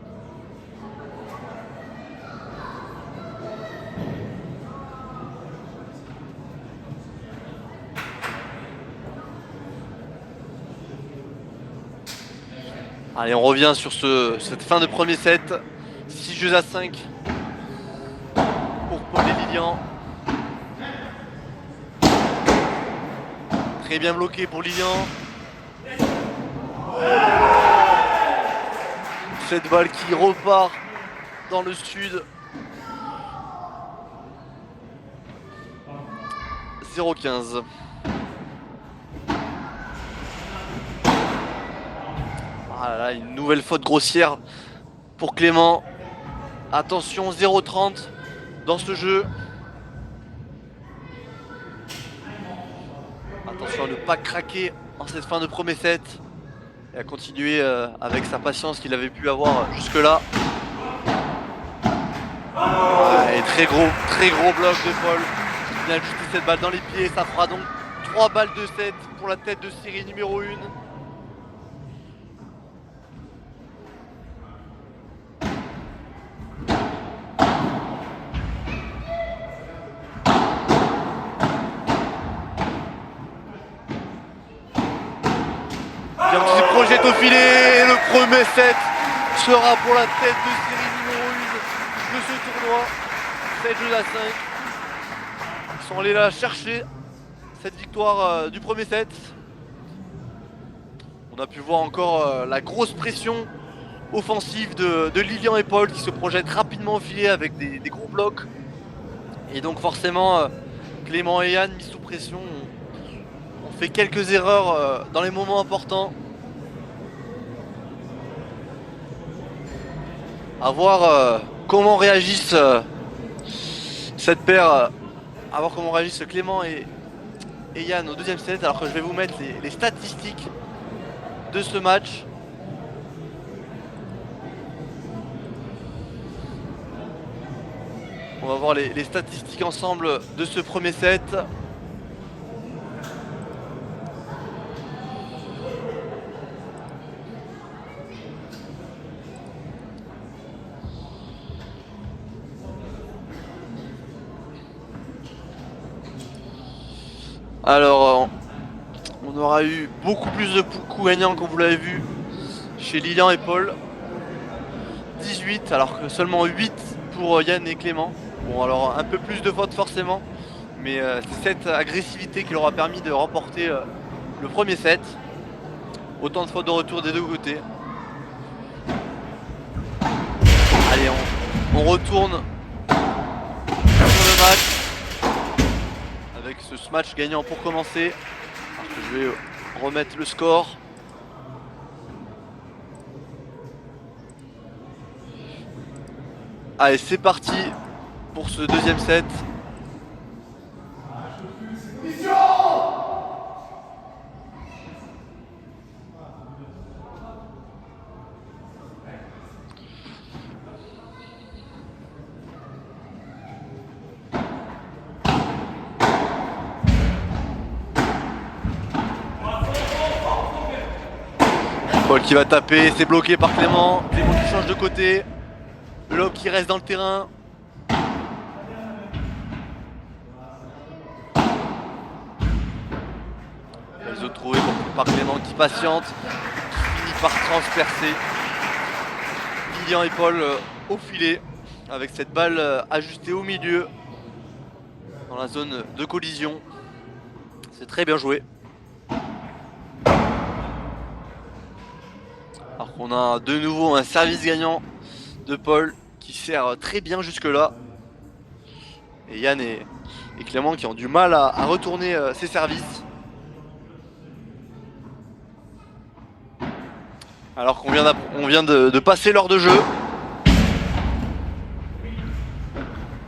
Allez, on revient sur cette fin de premier set. 6 jeux à 5 pour Paul et Lilian. Très bien bloqué pour Lilian. Cette balle qui repart dans le sud. 0-15. Ah là là, une nouvelle faute grossière pour Clément. Attention, 0-30 dans ce jeu. Attention à ne pas craquer en cette fin de premier set. Et à continuer avec sa patience qu'il avait pu avoir jusque-là. Et très gros bloc de Paul. Il vient ajouter cette balle dans les pieds. Ça fera donc 3 balles de 7 pour la tête de série numéro 1. Bien qui se projette au filet. Le premier set sera pour la tête de série numéro 1 de ce tournoi. 7 jeux à 5. Ils sont allés là chercher cette victoire du premier set. On a pu voir encore la grosse pression offensive de Lilian et Paul qui se projettent rapidement au filet avec des gros blocs. Et donc forcément Clément et Yann mis sous pression ont fait quelques erreurs dans les moments importants. À voir comment réagissent cette paire, à voir comment réagissent Clément et Yann au deuxième set, alors que je vais vous mettre les statistiques de ce match. On va voir les statistiques ensemble de ce premier set. Alors, on aura eu beaucoup plus de coups gagnants, comme vous l'avez vu, chez Lilian et Paul. 18, alors que seulement 8 pour Yann et Clément. Bon, alors un peu plus de fautes forcément, mais c'est cette agressivité qui leur a permis de remporter le premier set. Autant de fautes de retour des deux côtés. Allez, on retourne sur le match avec ce match gagnant pour commencer. Alors que je vais remettre le score. Allez, c'est parti pour ce deuxième set. Paul qui va taper, c'est bloqué par Clément. Clément qui change de côté. Le lob qui reste dans le terrain. Les autres trouvés par Clément qui patiente, qui finit par transpercer Lilian et Paul au filet avec cette balle ajustée au milieu dans la zone de collision. C'est très bien joué. Alors qu'on a de nouveau un service gagnant de Paul qui sert très bien jusque là. Et Yann et Clément qui ont du mal à retourner ses services. Alors qu'on vient de passer l'heure de jeu.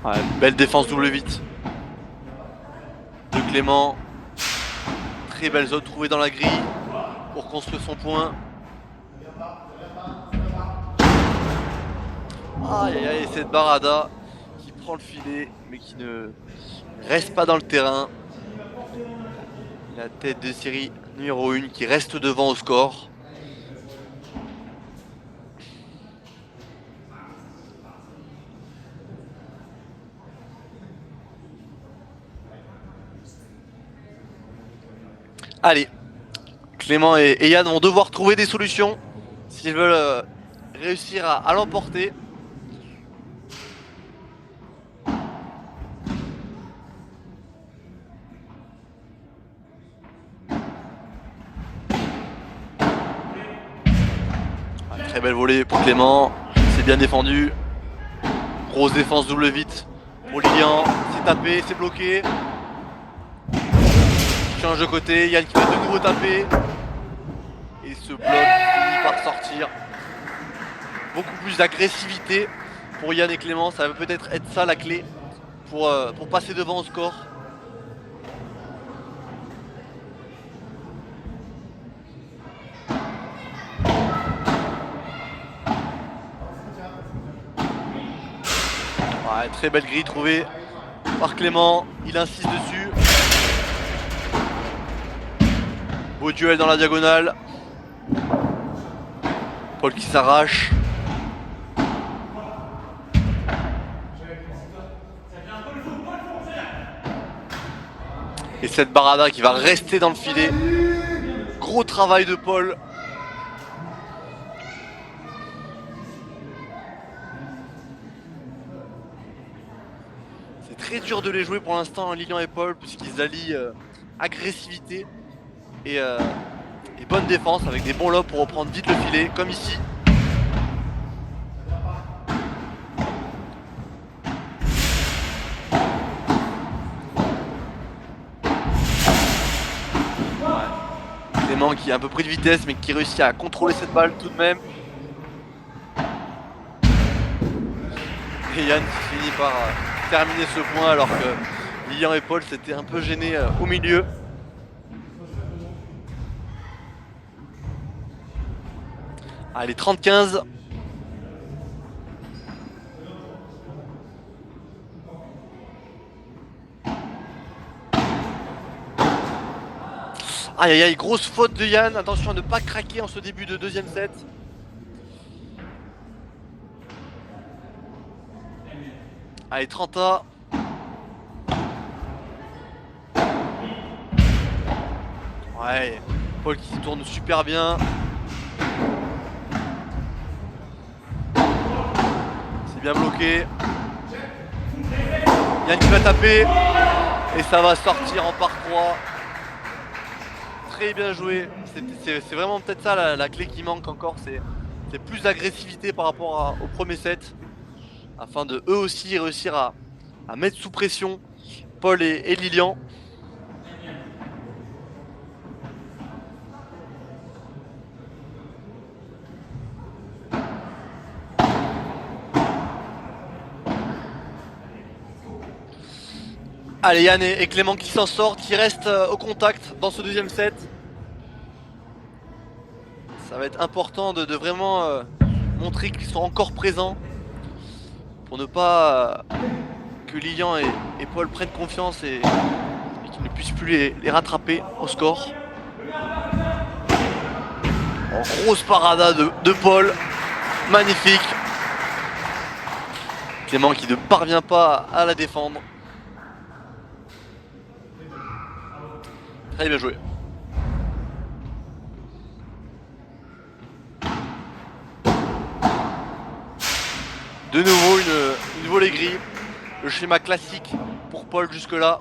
Ah, belle défense double 8 de Clément. Très belle zone trouvée dans la grille pour construire son point. Aïe aïe aïe, cette barada qui prend le filet mais qui ne reste pas dans le terrain. La tête de série numéro 1 qui reste devant au score. Allez, Clément et Yann vont devoir trouver des solutions s'ils veulent réussir à l'emporter. Très belle volée pour Clément, c'est bien défendu. Grosse défense double vite pour Lilian, c'est tapé, c'est bloqué. Change de côté, Yann qui va de nouveau taper. Et ce bloc finit par sortir. Beaucoup plus d'agressivité pour Yann et Clément, ça va peut-être être ça la clé pour passer devant au score. Ouais, très belle grille trouvée par Clément, il insiste dessus. Beau duel dans la diagonale. Paul qui s'arrache. Et cette barada qui va rester dans le filet. Gros travail de Paul. C'est très dur de les jouer pour l'instant, Lilian et Paul, puisqu'ils allient agressivité et bonne défense avec des bons lobes pour reprendre vite le filet, comme ici. Clément qui est un peu pris de vitesse mais qui réussit à contrôler cette balle tout de même. Et Yann qui finit par terminer ce point alors que Lilian et Paul s'étaient un peu gênés au milieu. Allez, 30-15. Aïe aïe aïe, grosse faute de Yann. Attention à ne pas craquer en ce début de deuxième set. Allez, 30A. Ouais, Paul qui tourne super bien. C'est bien bloqué. Yann qui va taper. Et ça va sortir en par 3. Très bien joué. C'est vraiment peut-être ça la clé qui manque encore. C'est plus d'agressivité par rapport au premier set. Afin de eux aussi réussir à mettre sous pression Paul et Lilian. Allez, Yann et Clément qui s'en sortent, qui restent au contact dans ce deuxième set. Ça va être important de vraiment montrer qu'ils sont encore présents pour ne pas que Lilian et Paul prennent confiance et qu'ils ne puissent plus les rattraper au score. En grosse parada de Paul, magnifique. Clément qui ne parvient pas à la défendre. Très bien joué. De nouveau une volée grille. Le schéma classique pour Paul jusque là.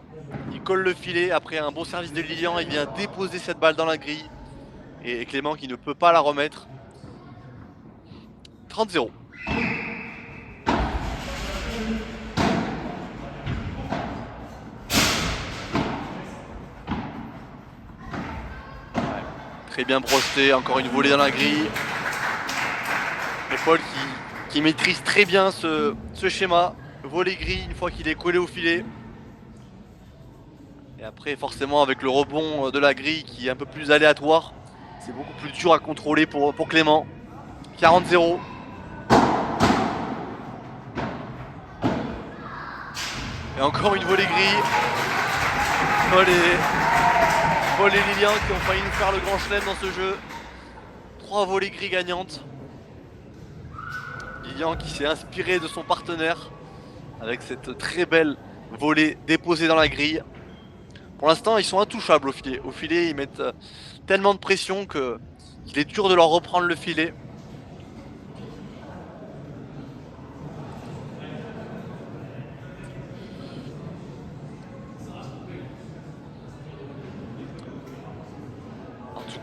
Il colle le filet après un bon service de Lilian. Il vient déposer cette balle dans la grille. Et Clément qui ne peut pas la remettre. 30-0. Très bien projeté, encore une volée dans la grille. Et Paul qui maîtrise très bien ce schéma. Volée grille une fois qu'il est collé au filet. Et après forcément avec le rebond de la grille qui est un peu plus aléatoire, c'est beaucoup plus dur à contrôler pour Clément. 40-0. Et encore une volée grille. Paul et Lilian qui ont failli nous faire le grand chelem dans ce jeu. 3 volées gris gagnantes. Lilian qui s'est inspiré de son partenaire avec cette très belle volée déposée dans la grille. Pour l'instant ils sont intouchables au filet. Au filet ils mettent tellement de pression qu'il est dur de leur reprendre le filet.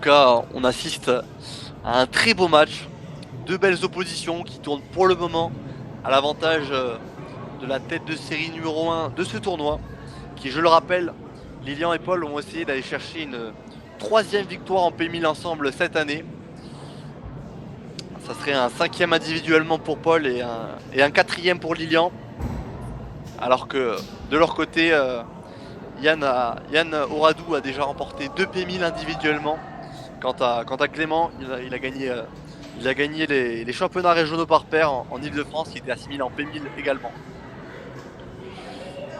cas, on assiste à un très beau match. Deux belles oppositions qui tournent pour le moment à l'avantage de la tête de série numéro 1 de ce tournoi, qui, je le rappelle, Lilian et Paul ont essayé d'aller chercher une 3e victoire en P1000 ensemble cette année. Ça serait un 5e individuellement pour Paul et un 4e pour Lilian. Alors que de leur côté, Yann Oradou a déjà remporté 2 P1000 individuellement. Quant à Clément, il a gagné les championnats régionaux par paire en Ile-de-France, qui était assimilé en P1000 également.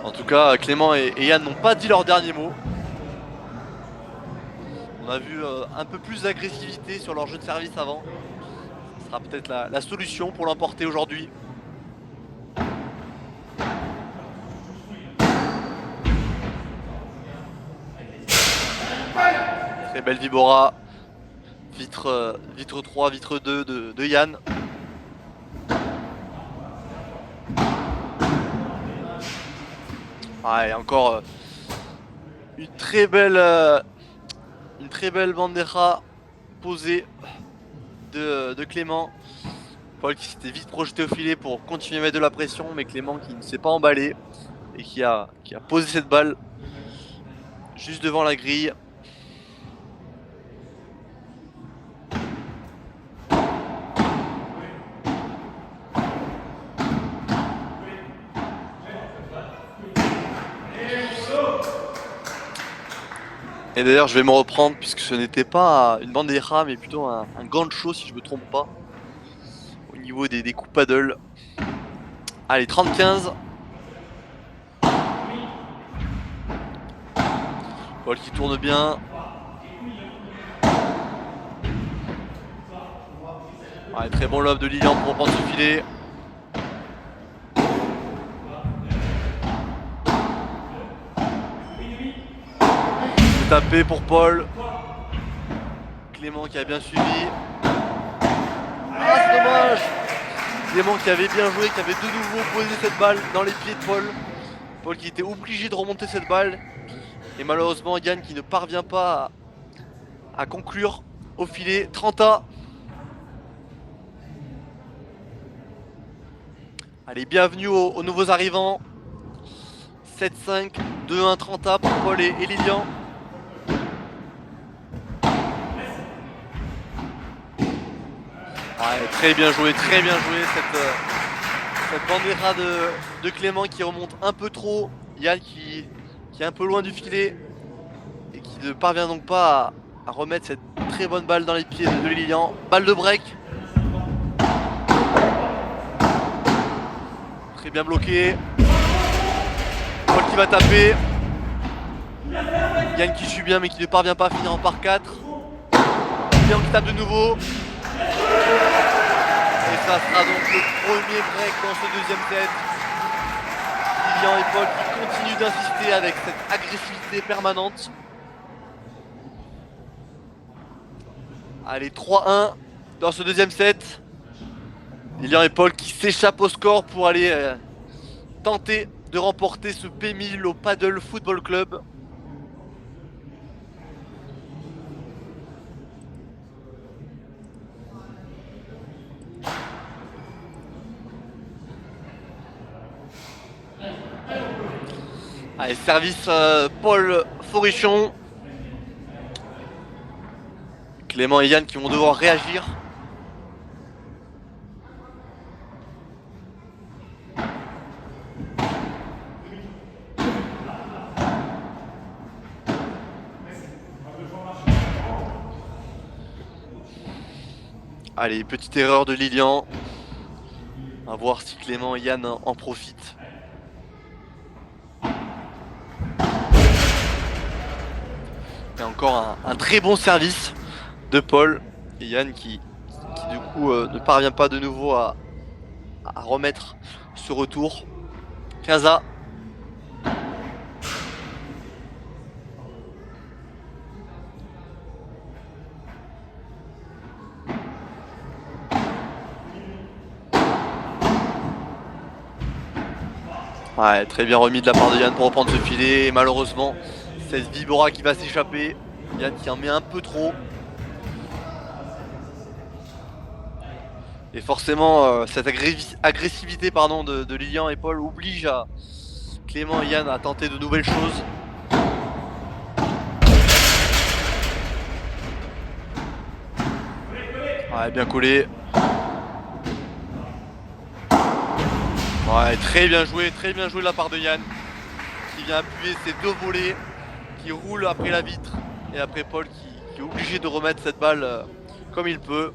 En tout cas, Clément et Yann n'ont pas dit leur dernier mot. On a vu un peu plus d'agressivité sur leur jeu de service avant. Ce sera peut-être la solution pour l'emporter aujourd'hui. Très belle Vibora. Vitre 3, vitre 2 de Yann. Ah, et encore une très belle bandeja posée de Clément. Paul qui s'était vite projeté au filet pour continuer à mettre de la pression, mais Clément qui ne s'est pas emballé et qui a posé cette balle juste devant la grille. Et d'ailleurs, je vais me reprendre puisque ce n'était pas une bandeja mais plutôt un gancho, si je me trompe pas, au niveau des coups paddle. Allez, 30-15. Paul qui tourne bien. Allez, très bon lob de Lilian pour reprendre ce filet. Tapé pour Paul. Clément qui a bien suivi. Ah, c'est dommage. Clément qui avait bien joué, qui avait de nouveau posé cette balle dans les pieds de Paul. Paul qui était obligé de remonter cette balle. Et malheureusement Yann qui ne parvient pas à conclure au filet. 30A. Allez, bienvenue aux nouveaux arrivants. 7-5, 2-1, 30A pour Paul et Lilian. Ouais, très bien joué cette bandeja de Clément qui remonte un peu trop. Yann qui est un peu loin du filet et qui ne parvient donc pas à remettre cette très bonne balle dans les pieds de Lilian. Balle de break. Très bien bloqué. Paul qui va taper. Yann qui suit bien mais qui ne parvient pas à finir en par 4. Lilian qui tape de nouveau. Et ça sera donc le premier break dans ce deuxième set. Lilian et Paul qui continuent d'insister avec cette agressivité permanente. Allez, 3-1 dans ce deuxième set. Lilian et Paul qui s'échappent au score pour aller tenter de remporter ce P1000 au Paddle Football Club. Allez, service Paul Forichon. Clément et Yann qui vont devoir réagir. Allez, petite erreur de Lilian. À voir si Clément et Yann en profitent. Et encore un très bon service de Paul et Yann qui du coup ne parvient pas de nouveau à remettre ce retour. 15A. Ouais, très bien remis de la part de Yann pour reprendre ce filet. Et malheureusement, cette Vibora qui va s'échapper. Yann qui en met un peu trop. Et forcément, cette agressivité pardon, de Lilian et Paul oblige Clément et Yann à tenter de nouvelles choses. Ouais, bien collé. Ouais, très bien joué de la part de Yann, qui vient appuyer ses 2 volets, qui roule après la vitre, et après Paul qui est obligé de remettre cette balle comme il peut.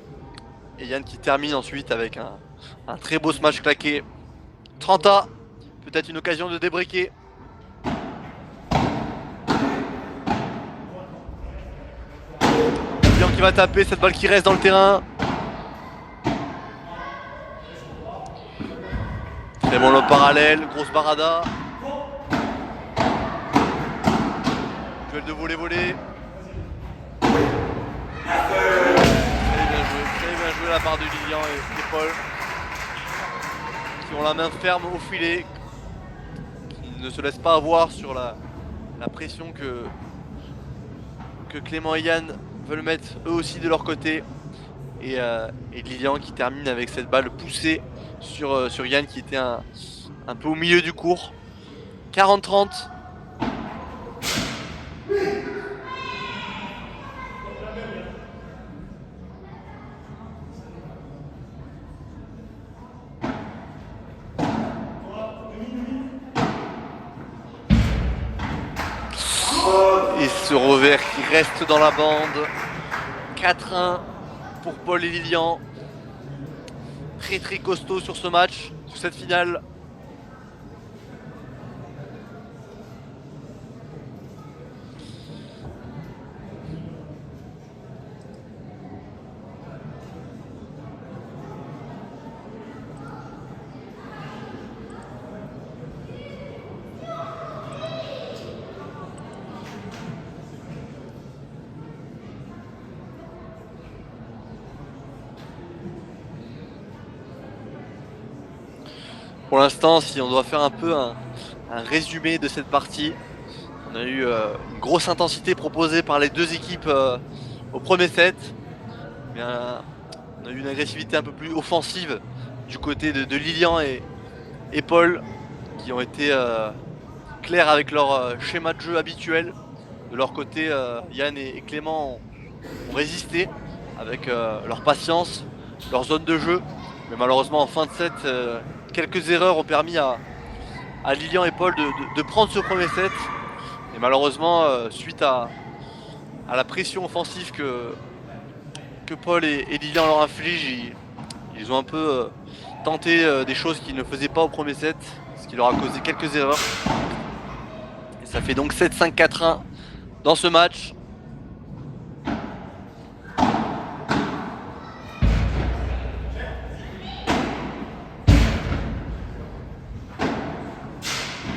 Et Yann qui termine ensuite avec un très beau smash claqué. 30A, peut-être une occasion de débriquer. Lilian qui va taper, cette balle qui reste dans le terrain. Très bon lob parallèle, grosse barada. Duel de volley. Très bien joué de la part de Lilian et Paul, qui ont la main ferme au filet, qui ne se laissent pas avoir sur la pression que Clément et Yann veulent mettre eux aussi de leur côté. Et Lilian qui termine avec cette balle poussée sur Yann qui était un peu au milieu du court. 40-30. Et ce revers qui reste dans la bande. 4-1 pour Paul et Lilian. Très costaud sur ce match, sur cette finale. Pour l'instant, si on doit faire un peu un résumé de cette partie, on a eu une grosse intensité proposée par les deux équipes au premier set. Mais, on a eu une agressivité un peu plus offensive du côté de Lilian et Paul, qui ont été clairs avec leur schéma de jeu habituel. De leur côté, Yann et Clément ont résisté avec leur patience, leur zone de jeu. Mais malheureusement en fin de set, quelques erreurs ont permis à Lilian et Paul de prendre ce premier set. Et malheureusement, suite à la pression offensive que Paul et Lilian leur infligent, ils ont un peu tenté des choses qu'ils ne faisaient pas au premier set, ce qui leur a causé quelques erreurs. Et ça fait donc 7-5-4-1 dans ce match.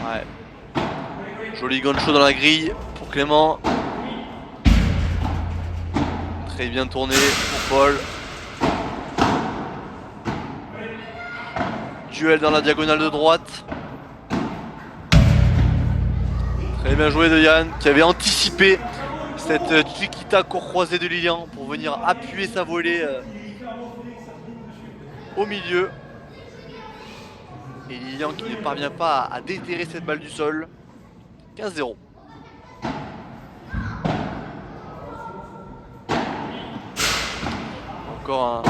Ouais. Joli goncho dans la grille pour Clément. Très bien tourné pour Paul. Duel dans la diagonale de droite. Très bien joué de Yann qui avait anticipé cette chiquita court croisée de Lilian pour venir appuyer sa volée au milieu. Et Lilian qui ne parvient pas à déterrer cette balle du sol. 15-0. Encore un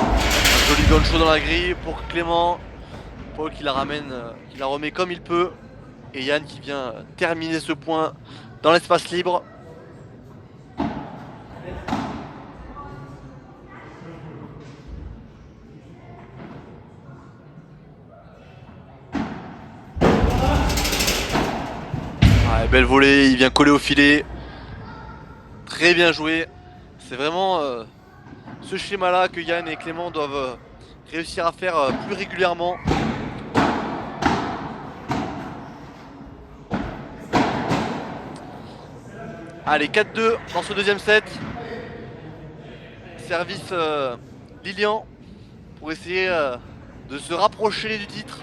joli goncho dans la grille pour Clément. Paul qui la ramène, qui la remet comme il peut. Et Yann qui vient terminer ce point dans l'espace libre. Ouais, belle volée, il vient coller au filet. Très bien joué. C'est vraiment ce schéma-là que Yann et Clément doivent réussir à faire plus régulièrement. Allez, 4-2 dans ce deuxième set. Service Lilian pour essayer de se rapprocher du titre.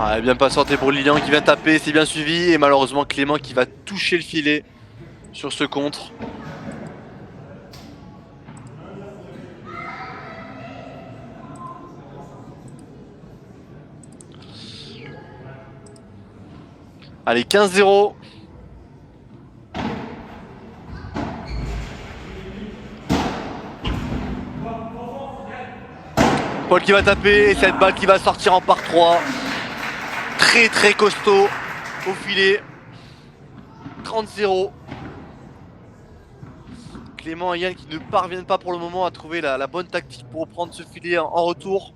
Ah, bien patienté pour Lilian qui vient taper, c'est bien suivi. Et malheureusement Clément qui va toucher le filet sur ce contre. Allez, 15-0. Paul qui va taper et cette balle qui va sortir en par 3. Très très costaud au filet. 30-0. Clément et Yann qui ne parviennent pas pour le moment à trouver la bonne tactique pour reprendre ce filet en retour.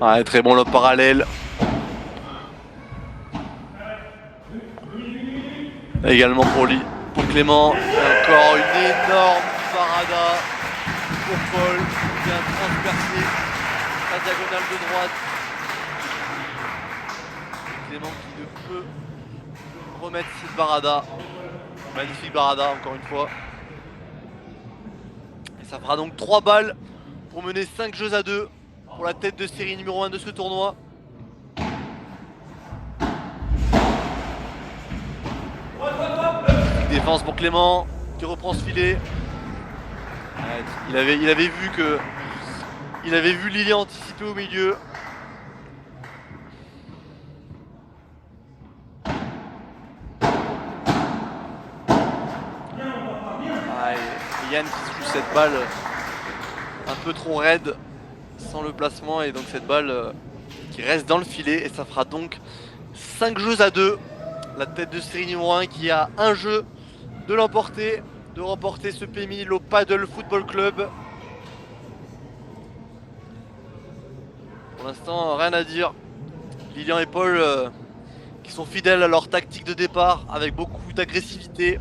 Ouais, très bon lob parallèle. Également pour Clément. Et encore une énorme parada pour Paul qui vient transpercer la diagonale de droite. Clément qui ne peut remettre cette barada. Magnifique barada encore une fois. Et ça fera donc 3 balles pour mener 5 jeux à 2 pour la tête de série numéro 1 de ce tournoi. Défense pour Clément qui reprend ce filet. Il avait vu Lilian anticiper au milieu. Et Yann qui joue cette balle un peu trop raide sans le placement et donc cette balle qui reste dans le filet et ça fera donc 5 jeux à 2. La tête de série numéro 1 qui a un jeu de l'emporter, de remporter ce P1000 au Paddle Football Club. Pour l'instant, rien à dire. Lilian et Paul qui sont fidèles à leur tactique de départ avec beaucoup d'agressivité.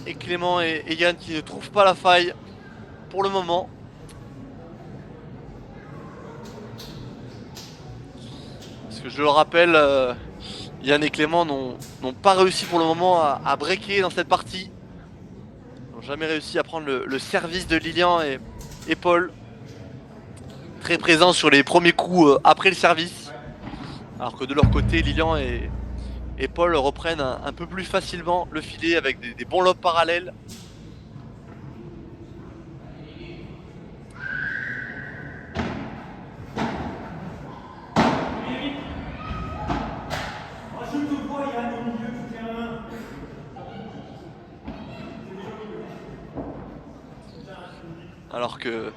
Et Clément et Yann qui ne trouvent pas la faille pour le moment. Parce que je le rappelle, Yann et Clément n'ont pas réussi pour le moment à breaker dans cette partie. Ils n'ont jamais réussi à prendre le service de Lilian et Paul. Très présents sur les premiers coups après le service. Alors que de leur côté, Lilian et Paul reprennent un peu plus facilement le filet avec des bons lobes parallèles. Alors que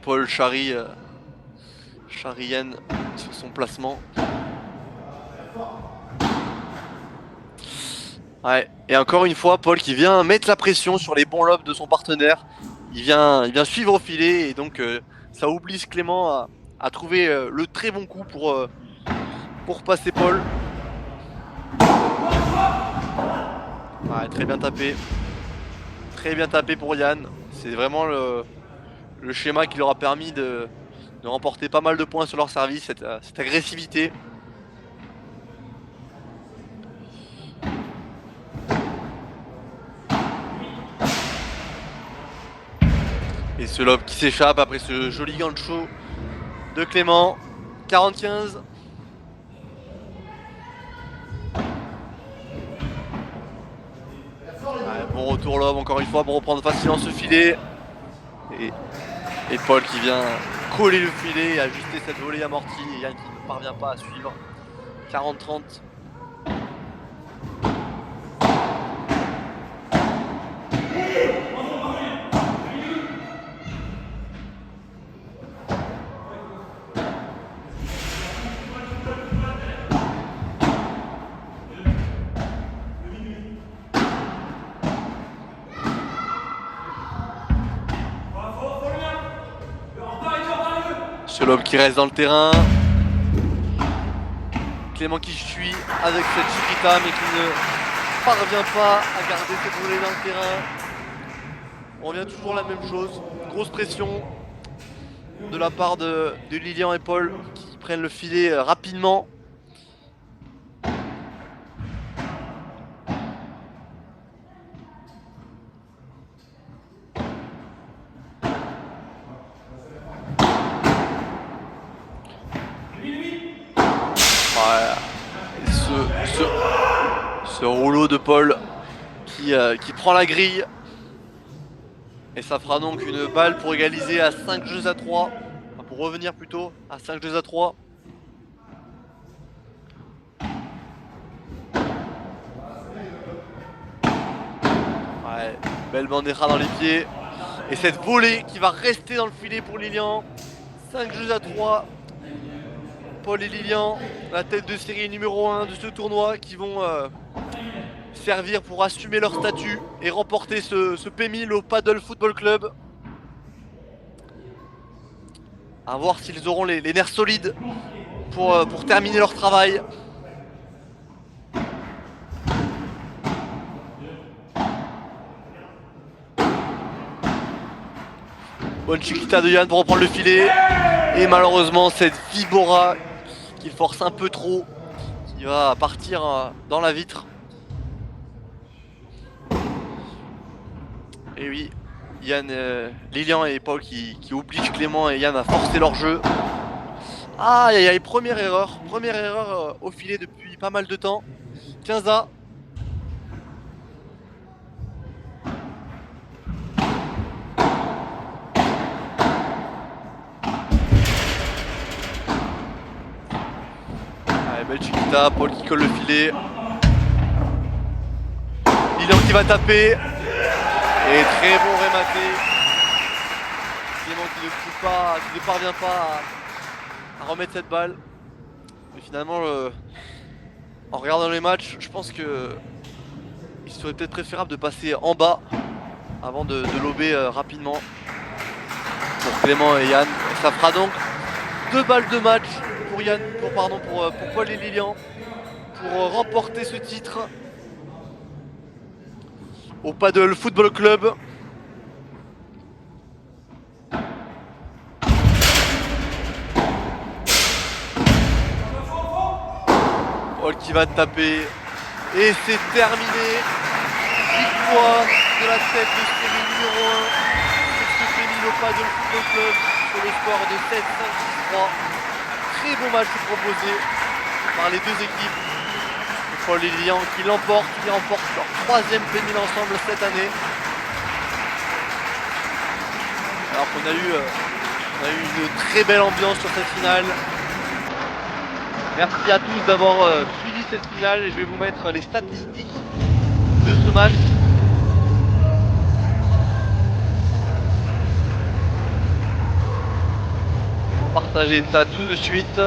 Paul charrie Yann sur son placement. Ouais, et encore une fois, Paul qui vient mettre la pression sur les bons lobes de son partenaire. Il vient suivre au filet et donc ça oblige Clément à trouver le très bon coup pour passer Paul. Ouais, très bien tapé. Très bien tapé pour Yann. C'est vraiment le schéma qui leur a permis de remporter pas mal de points sur leur service, cette agressivité. Et ce lob qui s'échappe après ce joli gancho de Clément. 40-15. Ouais, bon retour lob encore une fois pour reprendre facilement ce filet. Et Paul qui vient coller le filet et ajuster cette volée amortie. Et Yann qui ne parvient pas à suivre. 40-30. Ce lob qui reste dans le terrain. Clément qui suit avec cette Chiquita mais qui ne parvient pas à garder cette volée dans le terrain. On revient toujours à la même chose. Grosse pression de la part de Lilian et Paul qui prennent le filet rapidement. Ouais. Ce rouleau de Paul qui prend la grille. Et ça fera donc une balle pour égaliser à 5 jeux à 3. Enfin, pour revenir plutôt à 5 jeux à 3. Ouais, belle bandera dans les pieds. Et cette volée qui va rester dans le filet pour Lilian. 5 jeux à 3. Paul et Lilian, la tête de série numéro 1 de ce tournoi, qui vont servir pour assumer leur statut et remporter ce P1000 au Paddle Football Club. À voir s'ils auront les nerfs solides pour terminer leur travail. Bonne chiquita de Yann pour reprendre le filet. Et malheureusement cette Vibora qu'il force un peu trop, qui va partir dans la vitre. Et oui, Yann, Lilian et Paul qui obligent Clément et Yann à forcer leur jeu. Ah, aïe aïe, première erreur au filet depuis pas mal de temps. 15A. Allez, belle chiquita, Paul qui colle le filet. Lilian qui va taper. Et très bon rématé. Clément qui ne parvient pas à remettre cette balle. Mais finalement, en regardant les matchs, je pense que il serait peut-être préférable de passer en bas avant de lober rapidement pour Clément et Yann. Et ça fera donc 2 balles de match pour pour Paul et Lilian pour remporter ce titre au Paddle Football Club. Paul qui va taper. Et c'est terminé. Victoire de la tête de série numéro 1 sur ce P1000 au Paddle Football Club sur le score de 7-5-6-3. Très bon match proposé par les deux équipes. Paul et Lilian qui remportent leur 3e P1000 ensemble cette année. Alors qu'on a eu une très belle ambiance sur cette finale. Merci à tous d'avoir suivi cette finale et je vais vous mettre les statistiques de ce match. On va partager ça tout de suite.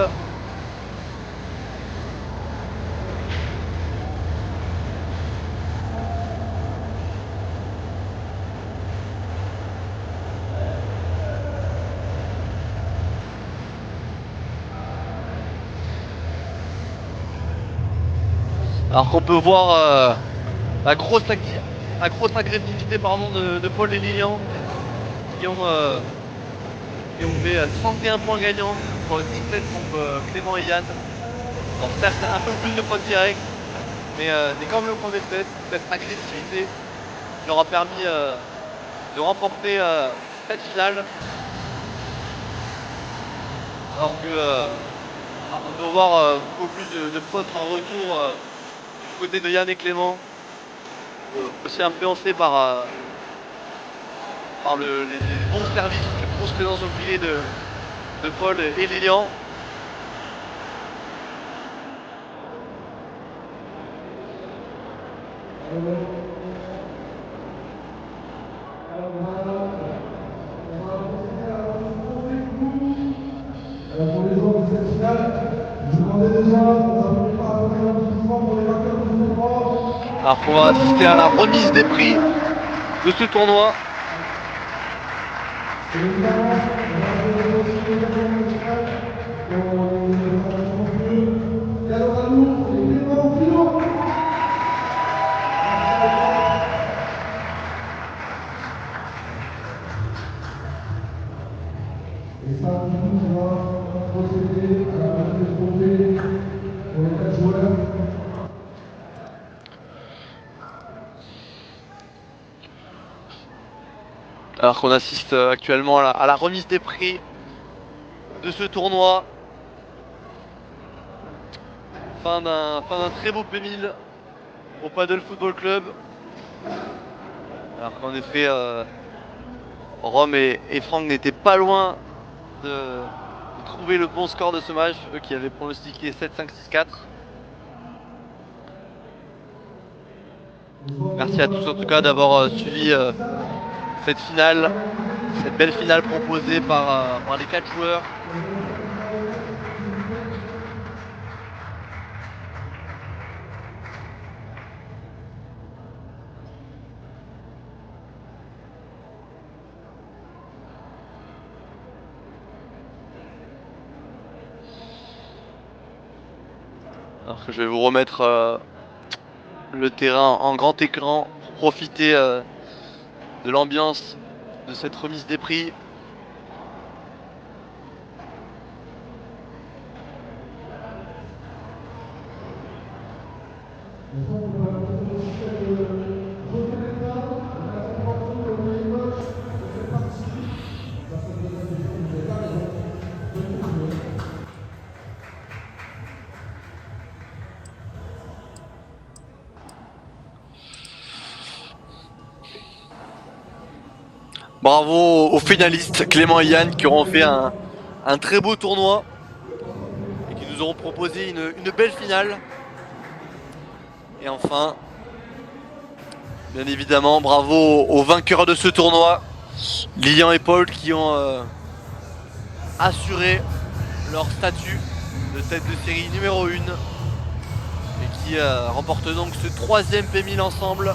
Alors qu'on peut voir la grosse agressivité de Paul et Lilian qui ont fait 31 points gagnants pour le 17 contre Clément et Yann. Donc certes un peu plus de points directs, mais c'est quand même le point des têtes. Cette agressivité leur a permis de remporter cette finale. Alors que on peut voir beaucoup plus de fautes en retour du côté de Yann et Clément. Aussi influencé par les bons services, les grosses présences au filet de Paul et Lilian. Pour les joueurs de cette finale, je demandais déjà aux abonnés par rapport à l'applaudissement pour les vainqueurs de ce tournoi. Alors qu'on va assister à la remise des prix de ce tournoi. Et évidemment, on va remercier les gagnants de la finale pour les cadeaux Et ça, du coup, on va procéder à la remise des trophées pour les 4 joueurs. Alors qu'on assiste actuellement à la remise des prix de ce tournoi. Fin d'un très beau P1000 au Paddle Football Club. Alors qu'en effet, Rome et Franck n'étaient pas loin de trouver le bon score de ce match, eux qui avaient pronostiqué 7-5-6-4. Merci à tous en tout cas d'avoir suivi cette finale, cette belle finale proposée par les 4 joueurs. Alors que je vais vous remettre le terrain en grand écran pour profiter de l'ambiance de cette remise des prix. Bravo aux finalistes Clément et Yann qui auront fait un très beau tournoi et qui nous auront proposé une belle finale. Et enfin, bien évidemment, bravo aux vainqueurs de ce tournoi, Lilian et Paul, qui ont assuré leur statut de tête de série numéro 1 et qui remportent donc ce 3e P1000 ensemble.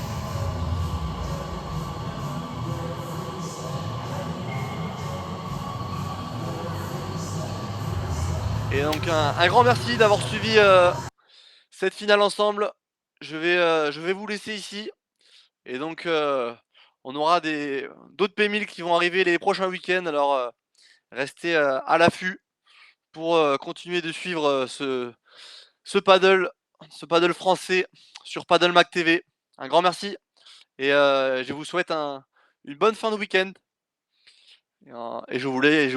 Et donc un grand merci d'avoir suivi cette finale ensemble. Je vais vous laisser ici. Et donc on aura d'autres P1000 qui vont arriver les prochains week-ends. Alors restez à l'affût pour continuer de suivre ce paddle, ce paddle français sur Paddle Mac TV. Un grand merci et je vous souhaite une bonne fin de week-end. Et je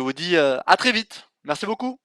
vous dis à très vite. Merci beaucoup.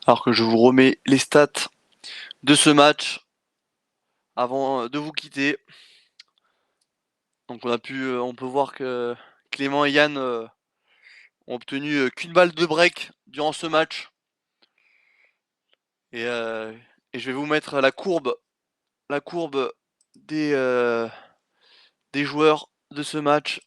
Alors que je vous remets les stats de ce match avant de vous quitter. Donc on peut voir que Clément et Yann ont obtenu qu'une balle de break durant ce match. Et je vais vous mettre la courbe des joueurs de ce match.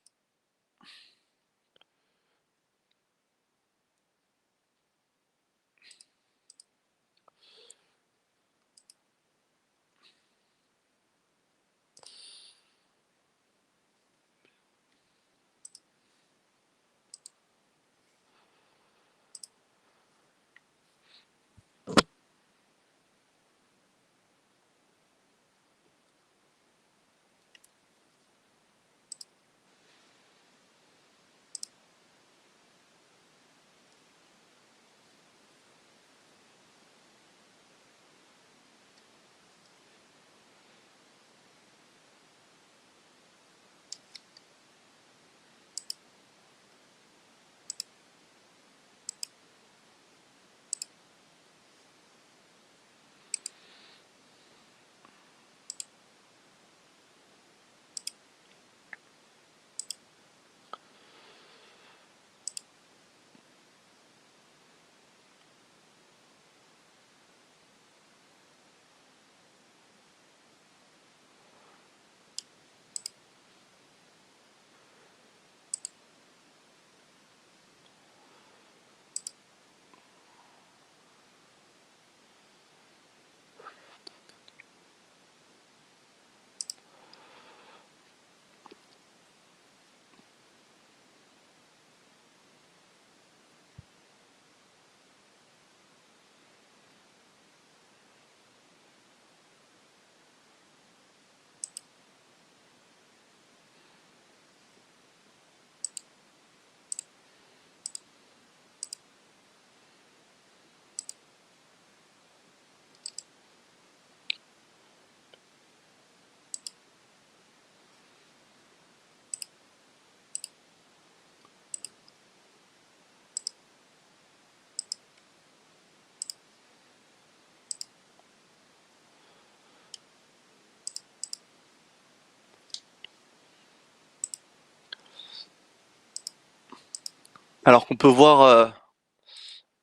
Alors qu'on peut voir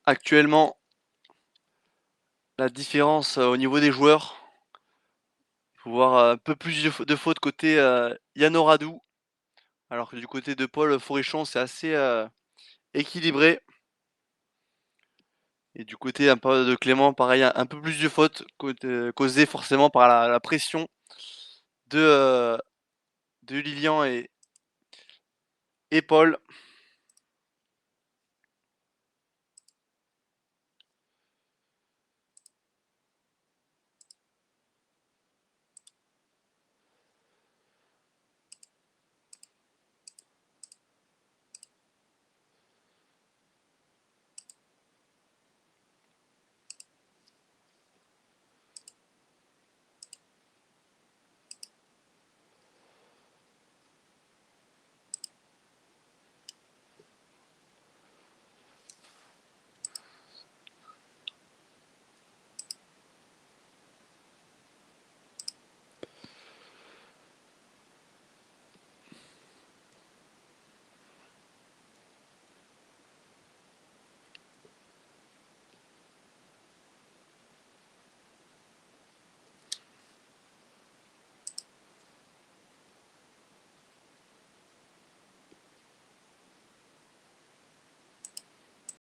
actuellement la différence au niveau des joueurs. Il faut voir un peu plus de fautes côté Yann Oradou, alors que du côté de Paul Forichon, c'est assez équilibré. Et du côté un peu de Clément, pareil, un peu plus de fautes causées forcément par la pression de, de Lilian et Paul.